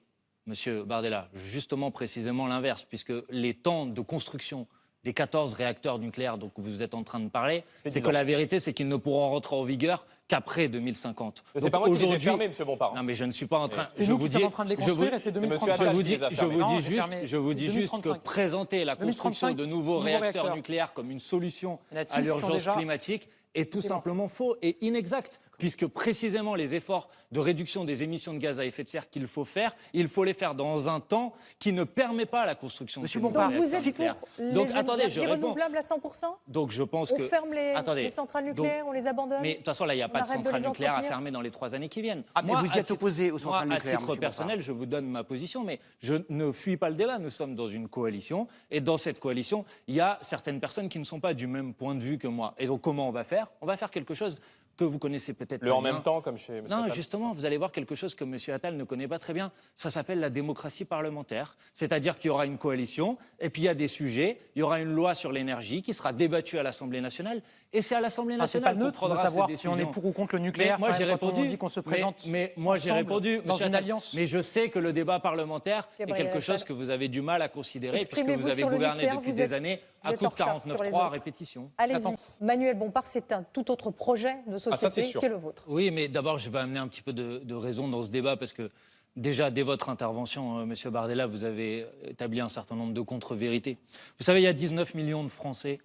Speaker 2: Monsieur Bardella, justement précisément l'inverse, puisque les temps de construction des 14 réacteurs nucléaires dont vous êtes en train de parler,
Speaker 3: C'est
Speaker 2: c'est
Speaker 3: 10
Speaker 2: que
Speaker 3: ans.
Speaker 2: la vérité, c'est qu'ils ne pourront rentrer en vigueur qu'après 2050.
Speaker 3: Mais c'est
Speaker 2: Donc
Speaker 3: pas moi qui les ai
Speaker 2: aujourd'hui-
Speaker 3: fermés, M. Bompard.
Speaker 2: Non, mais je ne suis pas en train...
Speaker 4: C'est
Speaker 2: je
Speaker 4: nous
Speaker 2: vous
Speaker 4: qui sommes
Speaker 2: dis-
Speaker 4: en train de les
Speaker 2: je vous-
Speaker 4: construire et c'est
Speaker 3: monsieur
Speaker 4: 2035.
Speaker 3: Attal
Speaker 2: je vous
Speaker 3: qui
Speaker 2: dis,
Speaker 3: les a
Speaker 2: je
Speaker 3: fermés.
Speaker 2: vous
Speaker 4: Non,
Speaker 2: dis
Speaker 4: j'ai
Speaker 2: juste,
Speaker 4: fermé.
Speaker 2: je vous
Speaker 4: C'est
Speaker 2: dis juste que
Speaker 4: 2035.
Speaker 2: présenter la construction
Speaker 4: 2035,
Speaker 2: de nouveaux
Speaker 4: nouveaux
Speaker 2: réacteurs
Speaker 4: réacteurs.
Speaker 2: nucléaires comme une solution
Speaker 4: Il y en a 6
Speaker 2: à
Speaker 4: qui ont
Speaker 2: l'urgence
Speaker 4: déjà
Speaker 2: climatique est tout
Speaker 4: été
Speaker 2: simplement faux et inexact, puisque précisément les efforts de réduction des émissions de gaz à effet de serre qu'il faut faire, il faut les faire dans un temps qui ne permet pas la construction
Speaker 1: Monsieur
Speaker 2: de ces
Speaker 1: Bompard,
Speaker 5: donc
Speaker 2: nouveaux
Speaker 5: vous êtes
Speaker 2: réacteurs
Speaker 5: pour
Speaker 2: nucléaires.
Speaker 5: les
Speaker 2: Donc attendez, je
Speaker 5: énergies
Speaker 2: réponds.
Speaker 5: renouvelables à 100%?
Speaker 2: Donc je pense
Speaker 5: On
Speaker 2: que...
Speaker 5: ferme
Speaker 2: Attendez.
Speaker 5: les centrales
Speaker 2: Donc-
Speaker 5: nucléaires, on les abandonne?
Speaker 2: Mais de toute façon, là, il n'y a
Speaker 5: On
Speaker 2: pas de
Speaker 5: arrête de
Speaker 2: centrale
Speaker 5: les
Speaker 2: nucléaire à
Speaker 5: entretenir
Speaker 2: fermer dans les 3 années qui viennent.
Speaker 1: Ah, mais vous y
Speaker 2: à
Speaker 1: êtes opposé aux centrales
Speaker 2: moi,
Speaker 1: nucléaires,
Speaker 2: à titre
Speaker 1: monsieur
Speaker 2: personnel, je vous donne ma position, mais je ne fuis pas le débat. Nous sommes dans une coalition, et dans cette coalition, il y a certaines personnes qui ne sont pas du même point de vue que moi. Et donc, comment on va faire? On va faire quelque chose que vous connaissez peut-être
Speaker 3: Le
Speaker 2: pas
Speaker 3: en
Speaker 2: bien.
Speaker 3: même temps, comme chez M.
Speaker 2: Non,
Speaker 3: Attal.
Speaker 2: justement, vous allez voir quelque chose que M. Attal ne connaît pas très bien. Ça s'appelle la démocratie parlementaire. C'est-à-dire qu'il y aura une coalition, et puis il y a des sujets. Il y aura une loi sur l'énergie qui sera débattue à l'Assemblée nationale. Et c'est à l'Assemblée
Speaker 4: Ah, c'est pas
Speaker 2: nationale qu'on
Speaker 4: neutre de
Speaker 2: prendra
Speaker 4: savoir
Speaker 2: ces
Speaker 4: si on est
Speaker 2: décisions.
Speaker 4: pour ou contre le
Speaker 2: Mais
Speaker 4: nucléaire.
Speaker 2: moi
Speaker 4: quand
Speaker 2: j'ai
Speaker 4: même, quand on
Speaker 2: répondu.
Speaker 4: dit qu'on se présente
Speaker 2: Mais moi j'ai
Speaker 4: ensemble
Speaker 2: répondu,
Speaker 4: dans
Speaker 2: monsieur
Speaker 4: une
Speaker 2: Attal.
Speaker 4: alliance.
Speaker 2: Mais je sais que le débat parlementaire est
Speaker 5: Gabriel
Speaker 2: quelque chose
Speaker 5: Attal.
Speaker 2: que vous avez du mal à considérer puisque
Speaker 5: Exprimez-vous
Speaker 2: vous avez
Speaker 5: sur le
Speaker 2: gouverné
Speaker 5: nucléaire,
Speaker 2: depuis
Speaker 5: vous
Speaker 2: des
Speaker 5: êtes-
Speaker 2: années
Speaker 5: vous
Speaker 2: à
Speaker 5: êtes
Speaker 2: coup
Speaker 5: en
Speaker 2: de
Speaker 5: retard sur les
Speaker 2: 49.3 à
Speaker 5: autres.
Speaker 2: répétition.
Speaker 5: Allez-y.
Speaker 3: Attends.
Speaker 5: Manuel Bompard, c'est un tout autre projet de
Speaker 3: ça, c'est
Speaker 5: société
Speaker 3: sûr.
Speaker 5: qu'est le vôtre.
Speaker 2: Oui, mais d'abord je vais amener un petit peu de raison dans ce débat parce que déjà dès votre intervention, Monsieur Bardella, vous avez établi un certain nombre de contre-vérités. Vous savez, il y a 19 millions de Français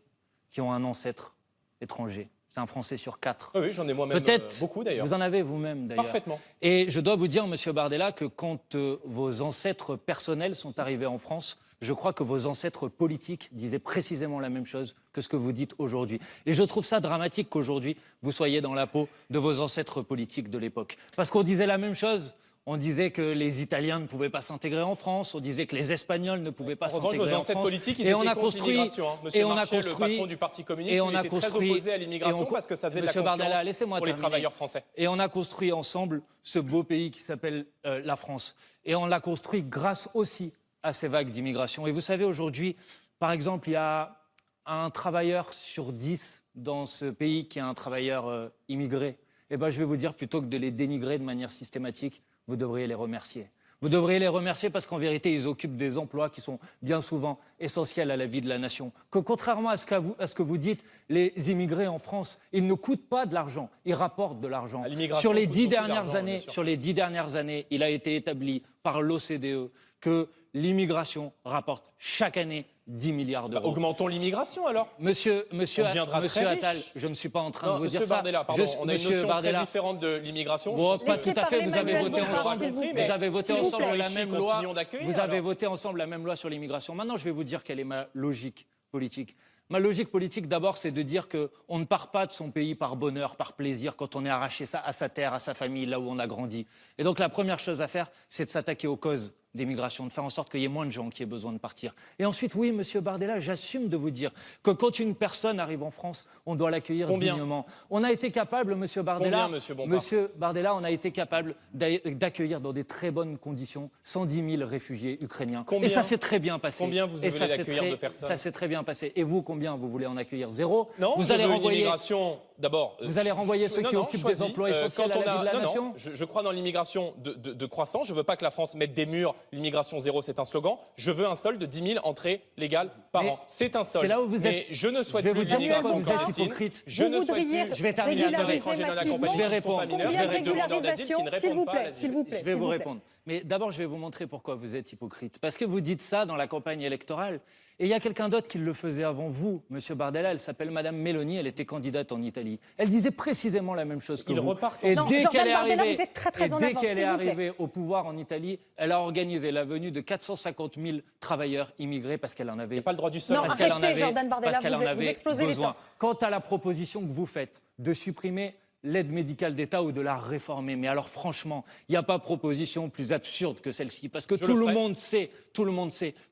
Speaker 2: qui ont un ancêtre étranger. C'est un Français sur 4.
Speaker 3: Oui, j'en ai moi-même
Speaker 2: Peut-être
Speaker 3: beaucoup d'ailleurs.
Speaker 2: vous en avez vous-même d'ailleurs.
Speaker 3: Parfaitement.
Speaker 2: Et je dois vous dire, Monsieur Bardella, que quand vos ancêtres personnels sont arrivés en France, je crois que vos ancêtres politiques disaient précisément la même chose que ce que vous dites aujourd'hui. Et je trouve ça dramatique qu'aujourd'hui, vous soyez dans la peau de vos ancêtres politiques de l'époque. Parce qu'on disait la même chose. On disait que les Italiens ne pouvaient pas s'intégrer en France, on disait que les Espagnols ne pouvaient pas
Speaker 3: En revanche,
Speaker 2: s'intégrer
Speaker 3: nos
Speaker 2: en
Speaker 3: ancêtres
Speaker 2: France.
Speaker 3: politiques, ils
Speaker 2: Et
Speaker 3: étaient
Speaker 2: on a
Speaker 3: contre
Speaker 2: construit,
Speaker 3: l'immigration. Hein. Monsieur
Speaker 2: et on a
Speaker 3: Marchais,
Speaker 2: construit,
Speaker 3: le patron du Parti communiste,
Speaker 2: et on
Speaker 3: il
Speaker 2: a
Speaker 3: était très
Speaker 2: construit,
Speaker 3: opposé à
Speaker 2: et
Speaker 3: l'immigration
Speaker 2: on-
Speaker 3: parce que ça faisait de la
Speaker 2: Monsieur
Speaker 3: concurrence
Speaker 2: Bardella, laissez-moi
Speaker 3: pour les
Speaker 2: terminer.
Speaker 3: travailleurs français.
Speaker 2: Et on a construit ensemble ce beau pays qui s'appelle la France. Et on l'a construit grâce aussi à ces vagues d'immigration. Et vous savez, aujourd'hui, par exemple, il y a un travailleur sur 10 dans ce pays qui est un travailleur immigré. Eh ben, je vais vous dire, plutôt que de les dénigrer de manière systématique, vous devriez les remercier. Vous devriez les remercier parce qu'en vérité, ils occupent des emplois qui sont bien souvent essentiels à la vie de la nation. Que contrairement à ce que vous dites, les immigrés en France, ils ne coûtent pas de l'argent, ils rapportent de l'argent.
Speaker 3: L'immigration
Speaker 2: Sur les
Speaker 3: coûte
Speaker 2: 10
Speaker 3: beaucoup
Speaker 2: dernières
Speaker 3: d'argent,
Speaker 2: années,
Speaker 3: bien sûr.
Speaker 2: sur les 10 dernières années, il a été établi par l'OCDE que l'immigration rapporte chaque année 10 milliards d'euros.
Speaker 3: Augmentons l'immigration alors.
Speaker 2: Monsieur
Speaker 3: On deviendra très
Speaker 2: Attal,
Speaker 3: riche.
Speaker 2: je ne suis pas en train de vous
Speaker 3: Monsieur
Speaker 2: dire ça.
Speaker 3: Bardella, pardon, on a une
Speaker 2: Monsieur
Speaker 3: notion
Speaker 2: Bardella,
Speaker 3: très différente de l'immigration.
Speaker 2: bon, pas
Speaker 5: Laissez
Speaker 2: tout à fait.
Speaker 5: parler
Speaker 2: Vous avez
Speaker 5: Manuel
Speaker 2: voté
Speaker 5: Bompard,
Speaker 2: ensemble.
Speaker 5: s'il vous
Speaker 2: Vous
Speaker 5: plaît.
Speaker 2: avez voté
Speaker 5: S'il vous
Speaker 2: ensemble
Speaker 5: plaît.
Speaker 2: la même loi.
Speaker 3: Continuons d'accueillir,
Speaker 2: Vous avez
Speaker 3: alors.
Speaker 2: voté ensemble la même loi sur l'immigration. Maintenant, je vais vous dire quelle est ma logique politique. Ma logique politique, d'abord, c'est de dire qu'on ne part pas de son pays par bonheur, par plaisir, quand on est arraché à sa terre, à sa famille, là où on a grandi. Et donc, la première chose à faire, c'est de s'attaquer aux causes des migrations, de faire en sorte qu'il y ait moins de gens qui aient besoin de partir. Et ensuite, oui, monsieur Bardella, j'assume de vous dire que quand une personne arrive en France, on doit l'accueillir dignement. On a été capable, monsieur Bardella,
Speaker 3: Combien, monsieur Bompard
Speaker 2: on a été capable d'accueillir dans des très bonnes conditions 110 000 réfugiés ukrainiens.
Speaker 3: Combien
Speaker 2: Et ça s'est très bien passé.
Speaker 3: Combien vous
Speaker 2: Et
Speaker 3: voulez
Speaker 2: ça s'est
Speaker 3: d'accueillir de personnes?
Speaker 2: Ça s'est très bien passé. Et vous, combien vous voulez en accueillir? Zéro?
Speaker 3: Non,
Speaker 2: Vous
Speaker 3: je
Speaker 2: allez
Speaker 3: veux une
Speaker 2: renvoyer.
Speaker 3: immigration, d'abord.
Speaker 2: Vous allez renvoyer ceux qui occupent des emplois essentiels à la vie de la nation?
Speaker 3: Je crois dans l'immigration de croissance. Je ne veux pas que la France mette des murs. L'immigration zéro, c'est un slogan. Je veux un solde de 10 000 entrées légales par
Speaker 2: Mais
Speaker 3: an. C'est un solde.
Speaker 2: c'est là où vous
Speaker 3: Mais
Speaker 2: êtes-
Speaker 3: je ne souhaite
Speaker 2: je vais
Speaker 3: plus
Speaker 2: vous dire
Speaker 3: d'immigration
Speaker 2: pourquoi vous êtes
Speaker 3: clandestine.
Speaker 2: hypocrite.
Speaker 3: Je
Speaker 5: Vous
Speaker 3: ne souhaite
Speaker 5: voudriez
Speaker 3: plus
Speaker 2: Je vais terminer.
Speaker 5: régulariser
Speaker 3: étrangers non
Speaker 5: massivement
Speaker 3: accompagnés,
Speaker 2: Je vais
Speaker 3: qui ne sont pas
Speaker 2: répondre.
Speaker 3: mineurs,
Speaker 5: combien de
Speaker 3: avec demandeurs d'asile
Speaker 5: régularisations,
Speaker 3: qui ne
Speaker 5: s'il vous
Speaker 3: répondent pas à
Speaker 5: plaît,
Speaker 3: l'asile.
Speaker 5: s'il vous plaît.
Speaker 2: Je vais
Speaker 5: s'il
Speaker 2: vous
Speaker 5: plaît.
Speaker 2: répondre. Mais d'abord, je vais vous montrer pourquoi vous êtes hypocrite. Parce que vous dites ça dans la campagne électorale. Et il y a quelqu'un d'autre qui le faisait avant vous, monsieur Bardella. Elle s'appelle Madame Meloni. Elle était candidate en Italie. Elle disait précisément la même chose que
Speaker 3: Ils
Speaker 2: vous.
Speaker 3: repartent
Speaker 2: Et
Speaker 5: Non,
Speaker 2: dès
Speaker 5: Jordan
Speaker 2: qu'elle est
Speaker 5: Bardella,
Speaker 2: arrivée,
Speaker 5: vous êtes très, très
Speaker 2: et
Speaker 5: en
Speaker 2: dès
Speaker 5: avance,
Speaker 2: qu'elle est
Speaker 5: s'il vous plaît.
Speaker 2: arrivée au pouvoir en Italie, elle a organisé la venue de 450 000 travailleurs immigrés parce qu'elle en avait.
Speaker 3: Il n'y a pas le droit du sol.
Speaker 5: Non,
Speaker 2: parce qu'elle en
Speaker 5: arrêtez,
Speaker 2: avait,
Speaker 5: Jordan Bardella,
Speaker 2: parce qu'elle
Speaker 5: vous-
Speaker 2: en avait
Speaker 5: vous explosez les
Speaker 2: besoin.
Speaker 5: temps.
Speaker 2: Quant à la proposition que vous faites de supprimer l'aide médicale d'État ou de la réformer, mais alors franchement, il n'y a pas proposition plus absurde que celle-ci, parce que
Speaker 3: Je
Speaker 2: tout
Speaker 3: le
Speaker 2: le
Speaker 3: ferai.
Speaker 2: monde sait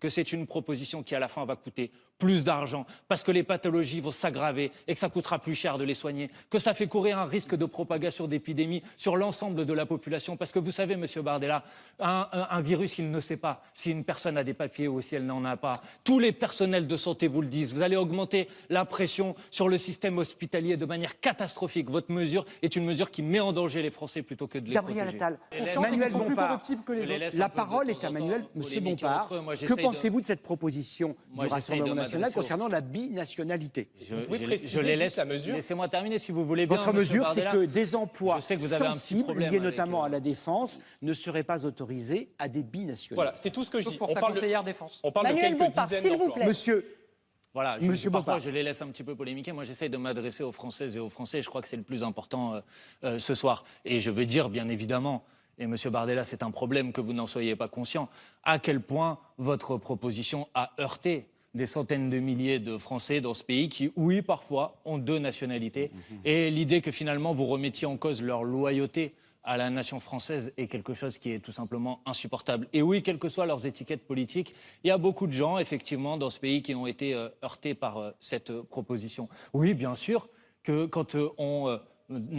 Speaker 2: que c'est une proposition qui à la fin va coûter plus d'argent, parce que les pathologies vont s'aggraver et que ça coûtera plus cher de les soigner, que ça fait courir un risque de propagation d'épidémie sur l'ensemble de la population, parce que vous savez, monsieur Bardella, un virus, il ne sait pas si une personne a des papiers ou si elle n'en a pas. Tous les personnels de santé vous le disent. Vous allez augmenter la pression sur le système hospitalier de manière catastrophique. Votre mesure est une mesure qui met en danger les Français plutôt que de les
Speaker 1: Gabriel
Speaker 2: protéger.
Speaker 1: Attal,
Speaker 4: Confiance,
Speaker 1: Manuel
Speaker 4: ils sont plus
Speaker 1: Bompard,
Speaker 4: corruptibles que
Speaker 2: Je
Speaker 4: les
Speaker 2: les
Speaker 4: autres.
Speaker 2: laisse
Speaker 1: la
Speaker 2: un peu
Speaker 1: parole
Speaker 2: de
Speaker 1: est
Speaker 2: temps
Speaker 1: à
Speaker 2: en
Speaker 1: Manuel,
Speaker 2: temps
Speaker 1: monsieur
Speaker 2: polémiquer
Speaker 1: Bompard.
Speaker 2: entre eux. Moi,
Speaker 1: Que
Speaker 2: j'essaye de-
Speaker 1: pensez-vous de cette proposition
Speaker 2: Moi,
Speaker 1: du
Speaker 2: j'essaye de
Speaker 1: Rassemblement national
Speaker 2: m'adresser aux-
Speaker 1: concernant la binationalité?
Speaker 3: Vous pouvez
Speaker 2: je
Speaker 3: préciser
Speaker 2: les
Speaker 3: juste
Speaker 2: laisse.
Speaker 3: la mesure?
Speaker 2: Laissez-moi terminer si vous voulez bien.
Speaker 1: Votre
Speaker 2: monsieur
Speaker 1: mesure, c'est
Speaker 2: Bardella.
Speaker 1: que des emplois
Speaker 2: Je sais que vous avez un petit
Speaker 1: sensibles,
Speaker 2: problème
Speaker 1: liés
Speaker 2: avec,
Speaker 1: notamment à la défense, ne seraient pas autorisés à des binationaux.
Speaker 3: Voilà, c'est tout ce que je
Speaker 4: Sauf
Speaker 3: dis.
Speaker 4: pour
Speaker 3: On
Speaker 4: sa
Speaker 3: parle
Speaker 4: conseillère défense.
Speaker 3: on parle de
Speaker 5: Manuel
Speaker 3: quelques
Speaker 5: Bompard,
Speaker 3: dizaines
Speaker 5: s'il vous
Speaker 3: d'emplois.
Speaker 5: plaît.
Speaker 1: Monsieur,
Speaker 2: Voilà,
Speaker 1: Monsieur
Speaker 2: parfois
Speaker 1: Bompard.
Speaker 2: je les laisse un petit peu polémiquer. Moi, j'essaye de m'adresser aux Françaises et aux Français. Et je crois que c'est le plus important ce soir. Et je veux dire, bien évidemment, et Monsieur Bardella, c'est un problème que vous n'en soyez pas conscient, à quel point votre proposition a heurté des centaines de milliers de Français dans ce pays qui, oui, parfois, ont deux nationalités. Et l'idée que finalement vous remettiez en cause leur loyauté à la nation française est quelque chose qui est tout simplement insupportable. Et oui, quelles que soient leurs étiquettes politiques, il y a beaucoup de gens, effectivement, dans ce pays qui ont été heurtés par cette proposition. Oui, bien sûr, que quand on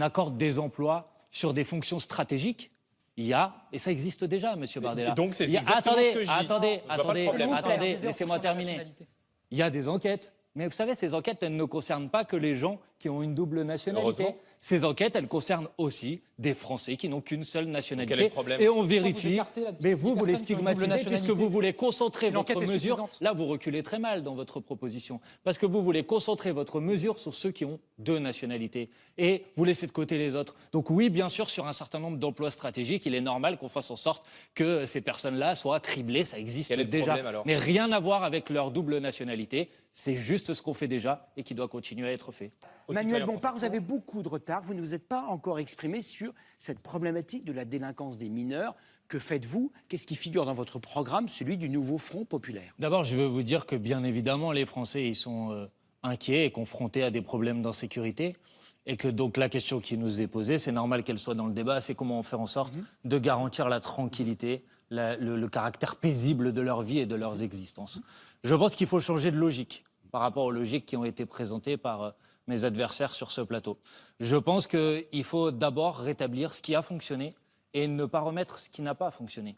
Speaker 2: accorde des emplois sur des fonctions stratégiques, il y a, et ça existe déjà, monsieur Bardella.
Speaker 3: Et donc, c'est
Speaker 2: Il y a-
Speaker 3: exactement ce que je dis.
Speaker 2: Attendez,
Speaker 3: Je vois pas de problème.
Speaker 2: attendez,
Speaker 4: Zéro
Speaker 2: laissez-moi
Speaker 4: fonction de
Speaker 2: terminer.
Speaker 4: nationalité.
Speaker 2: Il y a des enquêtes. Mais vous savez, ces enquêtes, elles ne concernent pas que les gens qui ont une double nationalité.
Speaker 3: Heureusement.
Speaker 2: Ces enquêtes, elles concernent aussi des Français qui n'ont qu'une seule nationalité.
Speaker 3: Quel est le problème?
Speaker 2: Et on
Speaker 4: vous
Speaker 2: vérifie.
Speaker 4: écartez la-
Speaker 2: Mais vous,
Speaker 4: les
Speaker 2: vous les
Speaker 4: personnes qui ont une double
Speaker 2: stigmatisez puisque
Speaker 4: nationalité.
Speaker 2: vous voulez concentrer
Speaker 4: L'enquête
Speaker 2: votre
Speaker 4: est
Speaker 2: mesure.
Speaker 4: suffisante.
Speaker 2: Là, vous reculez très mal dans votre proposition. Parce que vous voulez concentrer votre mesure sur ceux qui ont deux nationalités. Et vous laissez de côté les autres. Donc oui, bien sûr, sur un certain nombre d'emplois stratégiques, il est normal qu'on fasse en sorte que ces personnes-là soient criblées. Ça existe
Speaker 3: Quel est le
Speaker 2: déjà.
Speaker 3: problème, alors?
Speaker 2: Mais rien à voir avec leur double nationalité. C'est juste ce qu'on fait déjà et qui doit continuer à être fait.
Speaker 3: Aux
Speaker 1: Manuel
Speaker 3: citoyens
Speaker 1: Bompard,
Speaker 3: français.
Speaker 1: vous avez beaucoup de retard. Vous ne vous êtes pas encore exprimé sur cette problématique de la délinquance des mineurs. Que faites-vous? Qu'est-ce qui figure dans votre programme, celui du nouveau Front populaire?
Speaker 2: D'abord, je veux vous dire que bien évidemment, les Français ils sont inquiets et confrontés à des problèmes d'insécurité. Et que donc la question qui nous est posée, c'est normal qu'elle soit dans le débat, c'est comment faire en sorte de garantir la tranquillité, le caractère paisible de leur vie et de leurs existences. Je pense qu'il faut changer de logique par rapport aux logiques qui ont été présentées par mes adversaires sur ce plateau. Je pense qu'il faut d'abord rétablir ce qui a fonctionné et ne pas remettre ce qui n'a pas fonctionné.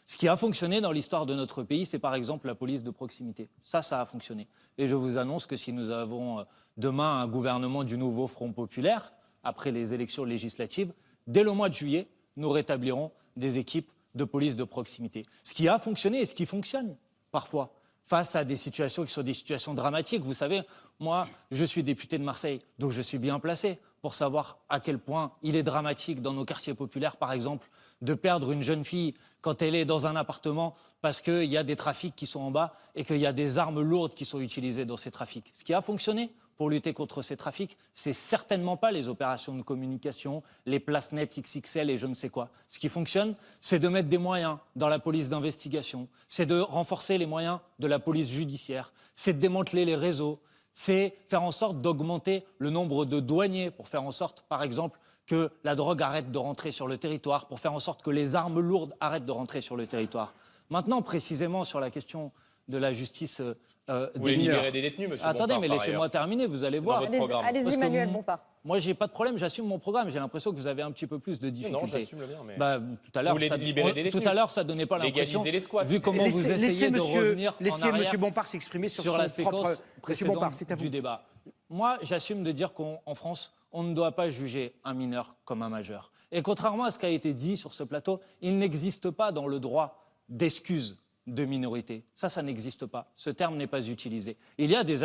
Speaker 2: Ce qui a fonctionné dans l'histoire de notre pays, c'est par exemple la police de proximité. Ça a fonctionné. Et je vous annonce que si nous avons demain un gouvernement du nouveau Front populaire, après les élections législatives, dès le mois de juillet, nous rétablirons des équipes de police de proximité. Ce qui a fonctionné et ce qui fonctionne parfois face à des situations qui sont des situations dramatiques. Vous savez, moi, je suis député de Marseille, donc je suis bien placé pour savoir à quel point il est dramatique dans nos quartiers populaires, par exemple, de perdre une jeune fille quand elle est dans un appartement parce qu'il y a des trafics qui sont en bas et qu'il y a des armes lourdes qui sont utilisées dans ces trafics. Ce qui a fonctionné pour lutter contre ces trafics, c'est certainement pas les opérations de communication, les places nettes XXL et je ne sais quoi. Ce qui fonctionne, c'est de mettre des moyens dans la police d'investigation, c'est de renforcer les moyens de la police judiciaire, c'est de démanteler les réseaux, c'est faire en sorte d'augmenter le nombre de douaniers pour faire en sorte, par exemple, que la drogue arrête de rentrer sur le territoire, pour faire en sorte que les armes lourdes arrêtent de rentrer sur le territoire. Maintenant, précisément sur la question de la justice
Speaker 3: Vous voulez libérer des détenus, monsieur
Speaker 2: Attendez,
Speaker 3: Bompard,
Speaker 2: mais
Speaker 3: par
Speaker 2: laissez-moi
Speaker 3: ailleurs.
Speaker 2: terminer, vous allez voir.
Speaker 3: votre programme.
Speaker 5: Allez-y,
Speaker 2: Parce que
Speaker 5: Manuel Bompard.
Speaker 2: Moi, j'ai pas de problème, j'assume mon programme. J'ai l'impression que vous avez un petit peu plus de difficultés.
Speaker 3: Non, j'assume le mien, mais...
Speaker 2: Tout à l'heure,
Speaker 3: Vous voulez libérer des détenus.
Speaker 2: tout à l'heure, ça donnait pas l'impression.
Speaker 3: Légaliser les squats.
Speaker 2: Vu comment vous essayez de revenir en
Speaker 1: laissez
Speaker 2: arrière
Speaker 1: monsieur Bompard s'exprimer sur
Speaker 2: la
Speaker 1: son propre...
Speaker 2: séquence
Speaker 1: Monsieur Bompard,
Speaker 2: précédente
Speaker 1: c'est à vous.
Speaker 2: du débat. Moi, j'assume de dire qu'en France, on ne doit pas juger un mineur comme un majeur. Et contrairement à ce qui a été dit sur ce plateau, il n'existe pas dans le droit d'excuse de minorité. Ça n'existe pas. Ce terme n'est pas utilisé. Il y a des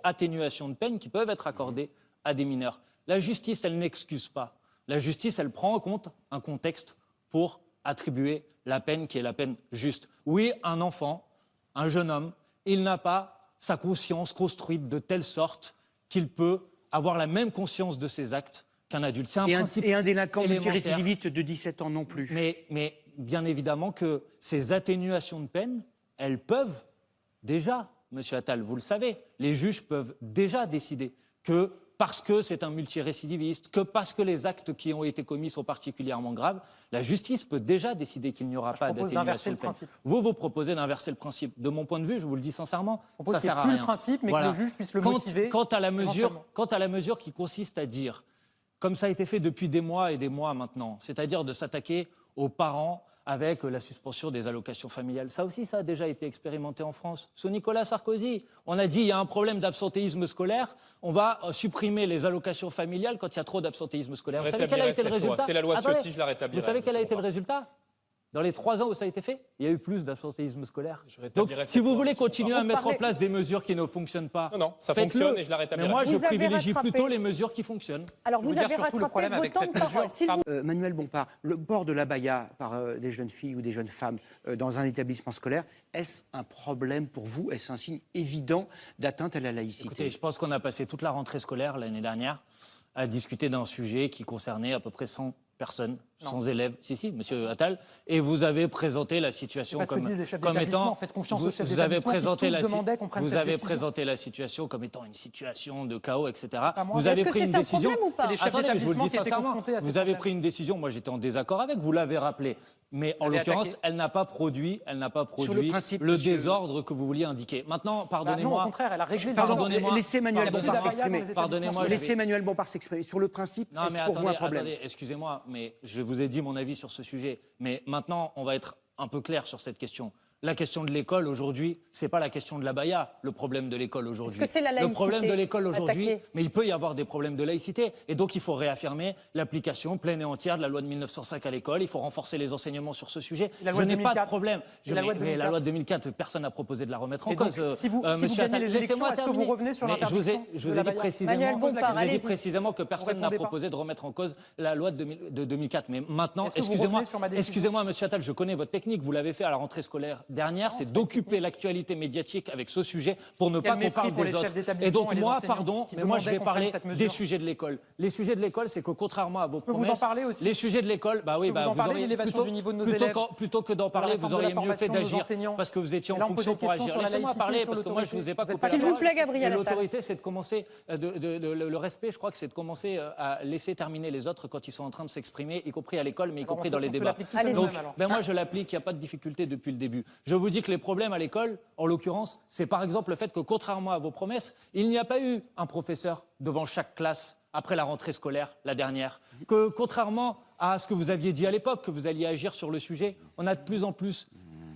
Speaker 2: atténuations de peine qui peuvent être accordées à des mineurs. La justice, elle n'excuse pas. La justice, elle prend en compte un contexte pour attribuer la peine qui est la peine juste. Oui, un enfant, un jeune homme, il n'a pas sa conscience construite de telle sorte qu'il peut avoir la même conscience de ses actes qu'un adulte. C'est un principe
Speaker 1: Et un délinquant
Speaker 2: élémentaire.
Speaker 1: multirécidiviste de 17 ans non plus.
Speaker 2: Mais bien évidemment que ces atténuations de peine, elles peuvent déjà, Monsieur Attal, vous le savez, les juges peuvent déjà décider que parce que c'est un multirécidiviste, que parce que les actes qui ont été commis sont particulièrement graves, la justice peut déjà décider qu'il n'y aura pas
Speaker 4: propose
Speaker 2: d'atténuation
Speaker 4: d'inverser
Speaker 2: de
Speaker 4: le
Speaker 2: peine.
Speaker 4: principe.
Speaker 2: Vous proposez d'inverser le principe. De mon point de vue, je vous le dis sincèrement,
Speaker 4: On propose
Speaker 2: ça
Speaker 4: qu'il n'y
Speaker 2: sert
Speaker 4: ait
Speaker 2: à
Speaker 4: plus
Speaker 2: rien.
Speaker 4: le principe, mais que le juge puisse le motiver.
Speaker 2: Quant à la
Speaker 4: éventuellement.
Speaker 2: mesure qui consiste à dire, comme ça a été fait depuis des mois et des mois maintenant, c'est-à-dire de s'attaquer aux parents avec la suspension des allocations familiales. Ça aussi, ça a déjà été expérimenté en France. Sous Nicolas Sarkozy, on a dit il y a un problème d'absentéisme scolaire, on va supprimer les allocations familiales quand il y a trop d'absentéisme scolaire. Vous savez quel a été le résultat?
Speaker 3: C'est la loi
Speaker 2: Attendez,
Speaker 3: Ciotti, je la rétablirai.
Speaker 2: Vous savez quel a
Speaker 3: monsieur
Speaker 2: été le
Speaker 3: Bompard.
Speaker 2: résultat? Dans les 3 ans où ça a été fait, il y a eu plus d'absentéisme scolaire.
Speaker 3: Je
Speaker 2: Donc,
Speaker 3: rétablirai
Speaker 2: si
Speaker 3: cette
Speaker 2: vous
Speaker 3: loi,
Speaker 2: voulez
Speaker 3: monsieur
Speaker 2: continuer à
Speaker 5: Bompard.
Speaker 2: mettre en
Speaker 5: Parlez-
Speaker 2: place des mesures qui ne fonctionnent pas,
Speaker 3: Non, ça
Speaker 2: faites-le.
Speaker 3: fonctionne et je la
Speaker 2: Mais
Speaker 3: rétablirai.
Speaker 2: moi, je
Speaker 5: Vous avez
Speaker 2: privilégie
Speaker 5: rattrapé-
Speaker 2: plutôt les mesures qui fonctionnent.
Speaker 5: Alors,
Speaker 4: Je vais
Speaker 5: vous
Speaker 4: vous
Speaker 5: avez
Speaker 4: dire surtout le
Speaker 5: rattrapé
Speaker 4: problème
Speaker 5: vos
Speaker 4: avec
Speaker 5: temps
Speaker 4: cette
Speaker 5: de parole.
Speaker 4: mesure.
Speaker 5: S'il vous
Speaker 1: Manuel Bompard, le port de l'abaya par des jeunes filles ou des jeunes femmes dans un établissement scolaire, est-ce un problème pour vous? Est-ce un signe évident d'atteinte à la laïcité?
Speaker 2: Écoutez, je pense qu'on a passé toute la rentrée scolaire l'année dernière à discuter d'un sujet qui concernait à peu près 100 personnes, 100 élèves. Si, monsieur Attal. Et vous avez présenté la situation
Speaker 4: C'est pas ce que
Speaker 2: comme,
Speaker 4: disent les chefs
Speaker 2: comme
Speaker 4: d'établissement.
Speaker 2: étant...
Speaker 4: Faites confiance aux chefs
Speaker 2: vous avez
Speaker 4: d'établissement qui
Speaker 2: présenté
Speaker 4: tous
Speaker 2: la,
Speaker 4: demandaient qu'on prenne
Speaker 2: vous
Speaker 4: cette
Speaker 2: avez
Speaker 4: décision.
Speaker 2: présenté la situation comme étant une situation de chaos, etc.
Speaker 4: pas moi.
Speaker 2: Vous
Speaker 5: Est-ce
Speaker 2: avez
Speaker 5: que
Speaker 2: pris
Speaker 5: c'est
Speaker 2: une
Speaker 5: un
Speaker 2: décision...
Speaker 5: problème ou pas?
Speaker 4: C'est les chefs
Speaker 2: Attendez, mais je vous le
Speaker 4: d'établissement
Speaker 2: dis
Speaker 4: qui étaient
Speaker 2: sincèrement.
Speaker 4: confrontés à ces
Speaker 2: Vous avez
Speaker 4: problèmes.
Speaker 2: pris une décision, moi j'étais en désaccord avec, vous l'avez rappelé. Mais en
Speaker 4: Vous l'avez
Speaker 2: l'occurrence,
Speaker 4: attaqué.
Speaker 2: elle n'a pas produit,
Speaker 1: Sur le principe,
Speaker 2: le
Speaker 1: monsieur-
Speaker 2: désordre que vous vouliez indiquer. Maintenant,
Speaker 4: Bah non,
Speaker 2: pardonnez-moi.
Speaker 4: au contraire, elle a réglé le
Speaker 1: Pardon,
Speaker 4: désordre.
Speaker 2: Pardonnez-moi.
Speaker 1: laissez Manuel
Speaker 4: Il y a
Speaker 1: Bompard
Speaker 4: plus d'abaya
Speaker 1: s'exprimer.
Speaker 4: dans les
Speaker 2: Pardonnez-moi,
Speaker 4: établissements.
Speaker 1: Laissez Manuel Bompard s'exprimer. Sur le principe,
Speaker 2: Non,
Speaker 1: est-ce
Speaker 2: mais
Speaker 1: pour vous un
Speaker 2: attendez,
Speaker 1: problème?
Speaker 2: excusez-moi, mais je vous ai dit mon avis sur ce sujet. Mais maintenant, on va être un peu clair sur cette question. La question de l'école aujourd'hui, c'est pas la question de l'abaya, le problème de l'école aujourd'hui.
Speaker 5: Est-ce que c'est la
Speaker 2: Le problème de
Speaker 5: laïcité
Speaker 2: l'école aujourd'hui,
Speaker 5: attaquée?
Speaker 2: mais il peut y avoir des problèmes de laïcité. Et donc, il faut réaffirmer l'application pleine et entière de la loi de 1905 à l'école. Il faut renforcer les enseignements sur ce sujet.
Speaker 4: La loi
Speaker 2: Je
Speaker 4: de
Speaker 2: n'ai pas de
Speaker 4: 2004.
Speaker 2: problème.
Speaker 4: Et la loi de
Speaker 2: mais la
Speaker 4: 2004.
Speaker 2: loi de 2004, personne n'a proposé de la remettre en
Speaker 4: Et donc,
Speaker 2: cause.
Speaker 4: si vous
Speaker 2: Monsieur
Speaker 4: gagnez
Speaker 2: Attal,
Speaker 4: les élections,
Speaker 2: laissez-moi
Speaker 4: est-ce que vous
Speaker 2: terminer.
Speaker 4: revenez sur
Speaker 2: Mais
Speaker 4: l'interdiction
Speaker 2: je
Speaker 4: de
Speaker 2: vous ai
Speaker 4: la
Speaker 2: dit
Speaker 4: baïa?
Speaker 2: précisément,
Speaker 5: Manuel Bompard,
Speaker 2: je vous ai dit
Speaker 5: allez-y.
Speaker 2: précisément que personne n'a
Speaker 4: répondez pas.
Speaker 2: proposé de remettre en cause la loi de 2004. Mais maintenant,
Speaker 4: Est-ce que vous
Speaker 2: excusez-moi,
Speaker 4: revenez sur ma décision?
Speaker 2: excusez-moi, monsieur Attal, je connais votre technique. Vous l'avez fait à la rentrée scolaire dernière, c'est d'occuper l'actualité médiatique avec ce sujet pour ne
Speaker 4: Quel
Speaker 2: pas qu'on
Speaker 4: mépris
Speaker 2: parle
Speaker 4: pour
Speaker 2: des
Speaker 4: les chefs
Speaker 2: autres.
Speaker 4: d'établissement
Speaker 2: Et donc
Speaker 4: et les
Speaker 2: moi,
Speaker 4: enseignants
Speaker 2: pardon,
Speaker 4: qui
Speaker 2: mais moi je
Speaker 4: demandaient
Speaker 2: vais
Speaker 4: qu'on
Speaker 2: parler
Speaker 4: prenne cette mesure.
Speaker 2: des sujets de l'école. Les sujets de l'école, c'est que contrairement à vos
Speaker 4: peux vous en
Speaker 2: promesses,
Speaker 4: parler aussi.
Speaker 2: les sujets de l'école, bah oui,
Speaker 4: Je peux vous en
Speaker 2: vous
Speaker 4: parler,
Speaker 2: auriez
Speaker 4: l'élévation du niveau de nos élèves,
Speaker 2: plutôt que d'en parler,
Speaker 4: réforme
Speaker 2: vous
Speaker 4: de la
Speaker 2: auriez mieux fait
Speaker 4: formation de nos
Speaker 2: d'agir
Speaker 4: enseignants.
Speaker 2: parce que vous étiez
Speaker 4: Et
Speaker 2: en
Speaker 4: là, on pose
Speaker 2: fonction
Speaker 4: des
Speaker 2: pour
Speaker 4: questions
Speaker 2: agir.
Speaker 4: sur la
Speaker 2: Laissez-moi
Speaker 4: laïcité,
Speaker 2: parler
Speaker 4: sur
Speaker 2: parce que moi je vous ai pas
Speaker 4: l'autorité.
Speaker 2: coupé la
Speaker 5: S'il vous
Speaker 2: parole.
Speaker 5: plaît, Gabriel
Speaker 2: Et
Speaker 5: Attal.
Speaker 2: l'autorité, c'est de commencer, le respect, je crois que c'est de commencer à laisser terminer les autres quand ils sont en train de s'exprimer, y compris à l'école, mais y
Speaker 4: Alors,
Speaker 2: compris
Speaker 4: on
Speaker 2: dans
Speaker 4: se-
Speaker 2: les
Speaker 4: on se
Speaker 2: débats.
Speaker 4: l'applique tous à
Speaker 5: Allez-y.
Speaker 4: nous-mêmes,
Speaker 2: Donc,
Speaker 4: alors.
Speaker 2: moi je l'applique, il n'y a pas de difficulté depuis le début. Je vous dis que les problèmes à l'école, en l'occurrence, c'est par exemple le fait que contrairement à vos promesses, il n'y a pas eu un professeur devant chaque classe après la rentrée scolaire, la dernière. Que contrairement à ce que vous aviez dit à l'époque, que vous alliez agir sur le sujet, on a de plus en plus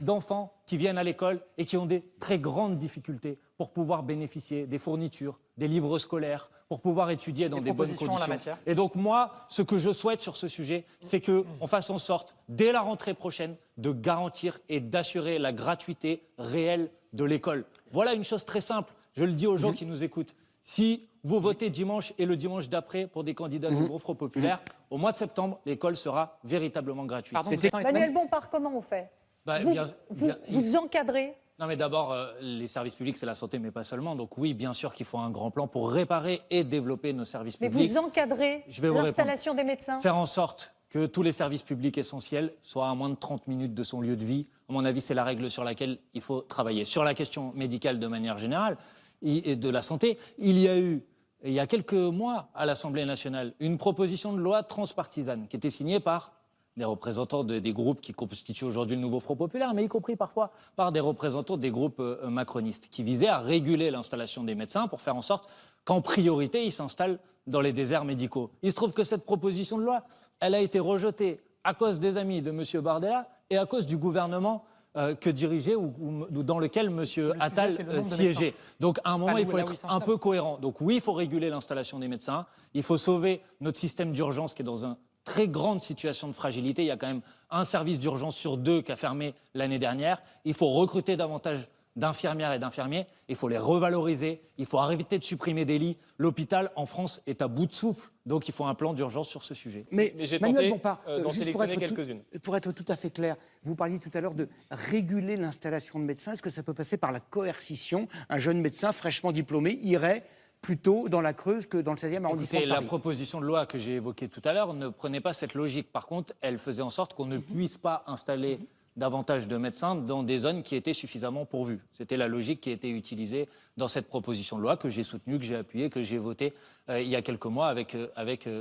Speaker 2: d'enfants qui viennent à l'école et qui ont des très grandes difficultés pour pouvoir bénéficier des fournitures, des livres scolaires, pour pouvoir étudier dans
Speaker 4: Des
Speaker 2: des bonnes
Speaker 4: propositions en la
Speaker 2: conditions.
Speaker 4: matière.
Speaker 2: Et donc moi, ce que je souhaite sur ce sujet, c'est qu'on fasse en sorte, dès la rentrée prochaine, de garantir et d'assurer la gratuité réelle de l'école. Voilà une chose très simple, je le dis aux gens qui nous écoutent. Si vous votez dimanche et le dimanche d'après pour des candidats du Nouveau Front Populaire, au mois de septembre, l'école sera véritablement gratuite.
Speaker 4: Pardon,
Speaker 1: C'était-
Speaker 4: vous êtes
Speaker 5: Manuel Bompard, comment on fait?
Speaker 2: Bah,
Speaker 5: vous,
Speaker 2: bien-
Speaker 5: vous,
Speaker 2: bien-
Speaker 5: vous encadrez.
Speaker 2: Non, mais d'abord, les services publics, c'est la santé, mais pas seulement. Donc oui, bien sûr qu'il faut un grand plan pour réparer et développer nos services
Speaker 5: Mais
Speaker 2: publics.
Speaker 5: vous encadrez
Speaker 2: Je vais vous
Speaker 5: l'installation des médecins.
Speaker 2: Faire en sorte que tous les services publics essentiels soient à moins de 30 minutes de son lieu de vie. À mon avis, c'est la règle sur laquelle il faut travailler. Sur la question médicale de manière générale et de la santé, il y a eu, il y a quelques mois, à l'Assemblée nationale, une proposition de loi transpartisane qui était signée par des représentants des groupes qui constituent aujourd'hui le Nouveau Front Populaire, mais y compris parfois par des représentants des groupes macronistes, qui visaient à réguler l'installation des médecins pour faire en sorte qu'en priorité, ils s'installent dans les déserts médicaux. Il se trouve que cette proposition de loi, elle a été rejetée à cause des amis de M. Bardella et à cause du gouvernement que dirigeait ou dans lequel M. Attal
Speaker 4: c'est le nombre de
Speaker 2: siégeait.
Speaker 4: médecins.
Speaker 2: Donc à un moment,
Speaker 4: pas
Speaker 2: il faut
Speaker 4: là où ils
Speaker 2: être un
Speaker 4: s'installent.
Speaker 2: peu cohérent. Donc oui, il faut réguler l'installation des médecins, il faut sauver notre système d'urgence qui est dans une très grande situation de fragilité. Il y a quand même un service d'urgence sur 2 qui a fermé l'année dernière. Il faut recruter davantage d'infirmières et d'infirmiers, il faut les revaloriser, il faut arrêter de supprimer des lits. L'hôpital en France est à bout de souffle, donc il faut un plan d'urgence sur ce sujet.
Speaker 3: Mais j'ai
Speaker 1: Manuel
Speaker 3: tenté
Speaker 1: Bompard,
Speaker 3: d'en
Speaker 1: juste
Speaker 3: sélectionner quelques-unes.
Speaker 1: pour être tout à fait clair, vous parliez tout à l'heure de réguler l'installation de médecins. Est-ce que ça peut passer par la coercition? Un jeune médecin fraîchement diplômé irait plutôt dans la Creuse que dans le 16e arrondissement
Speaker 2: Écoutez,
Speaker 1: de
Speaker 2: la
Speaker 1: Paris.
Speaker 2: proposition de loi que j'ai évoquée tout à l'heure ne prenait pas cette logique. Par contre, elle faisait en sorte qu'on ne puisse pas installer davantage de médecins dans des zones qui étaient suffisamment pourvues. C'était la logique qui a été utilisée dans cette proposition de loi que j'ai soutenue, que j'ai appuyée, que j'ai votée il y a quelques mois avec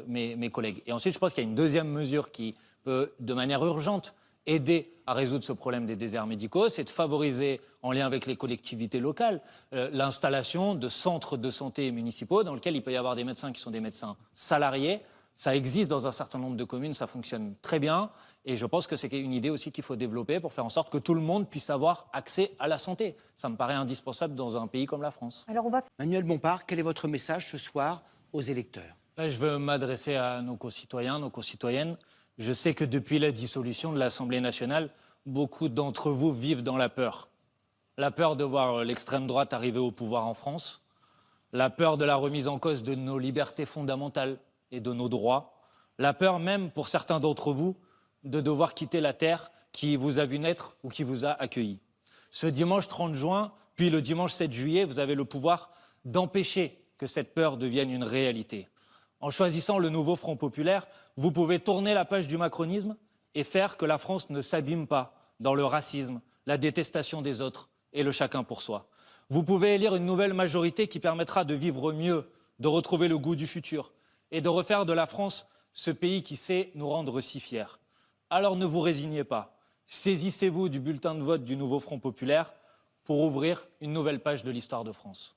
Speaker 2: mes collègues. Et ensuite, je pense qu'il y a une deuxième mesure qui peut, de manière urgente, aider à résoudre ce problème des déserts médicaux, c'est de favoriser, en lien avec les collectivités locales, l'installation de centres de santé municipaux dans lesquels il peut y avoir des médecins qui sont des médecins salariés. Ça existe dans un certain nombre de communes, ça fonctionne très bien. Et je pense que c'est une idée aussi qu'il faut développer pour faire en sorte que tout le monde puisse avoir accès à la santé. Ça me paraît indispensable dans un pays comme la France.
Speaker 5: Alors on va
Speaker 1: Manuel Bompard, quel est votre message ce soir aux électeurs?
Speaker 2: Là, je veux m'adresser à nos concitoyens, nos concitoyennes. Je sais que depuis la dissolution de l'Assemblée nationale, beaucoup d'entre vous vivent dans la peur. La peur de voir l'extrême droite arriver au pouvoir en France, la peur de la remise en cause de nos libertés fondamentales et de nos droits, la peur même pour certains d'entre vous de devoir quitter la terre qui vous a vu naître ou qui vous a accueilli. Ce dimanche 30 juin, puis le dimanche 7 juillet, vous avez le pouvoir d'empêcher que cette peur devienne une réalité. En choisissant le Nouveau Front Populaire, vous pouvez tourner la page du macronisme et faire que la France ne s'abîme pas dans le racisme, la détestation des autres et le chacun pour soi. Vous pouvez élire une nouvelle majorité qui permettra de vivre mieux, de retrouver le goût du futur et de refaire de la France ce pays qui sait nous rendre si fiers. Alors ne vous résignez pas. Saisissez-vous du bulletin de vote du Nouveau Front Populaire pour ouvrir une nouvelle page de l'histoire de France.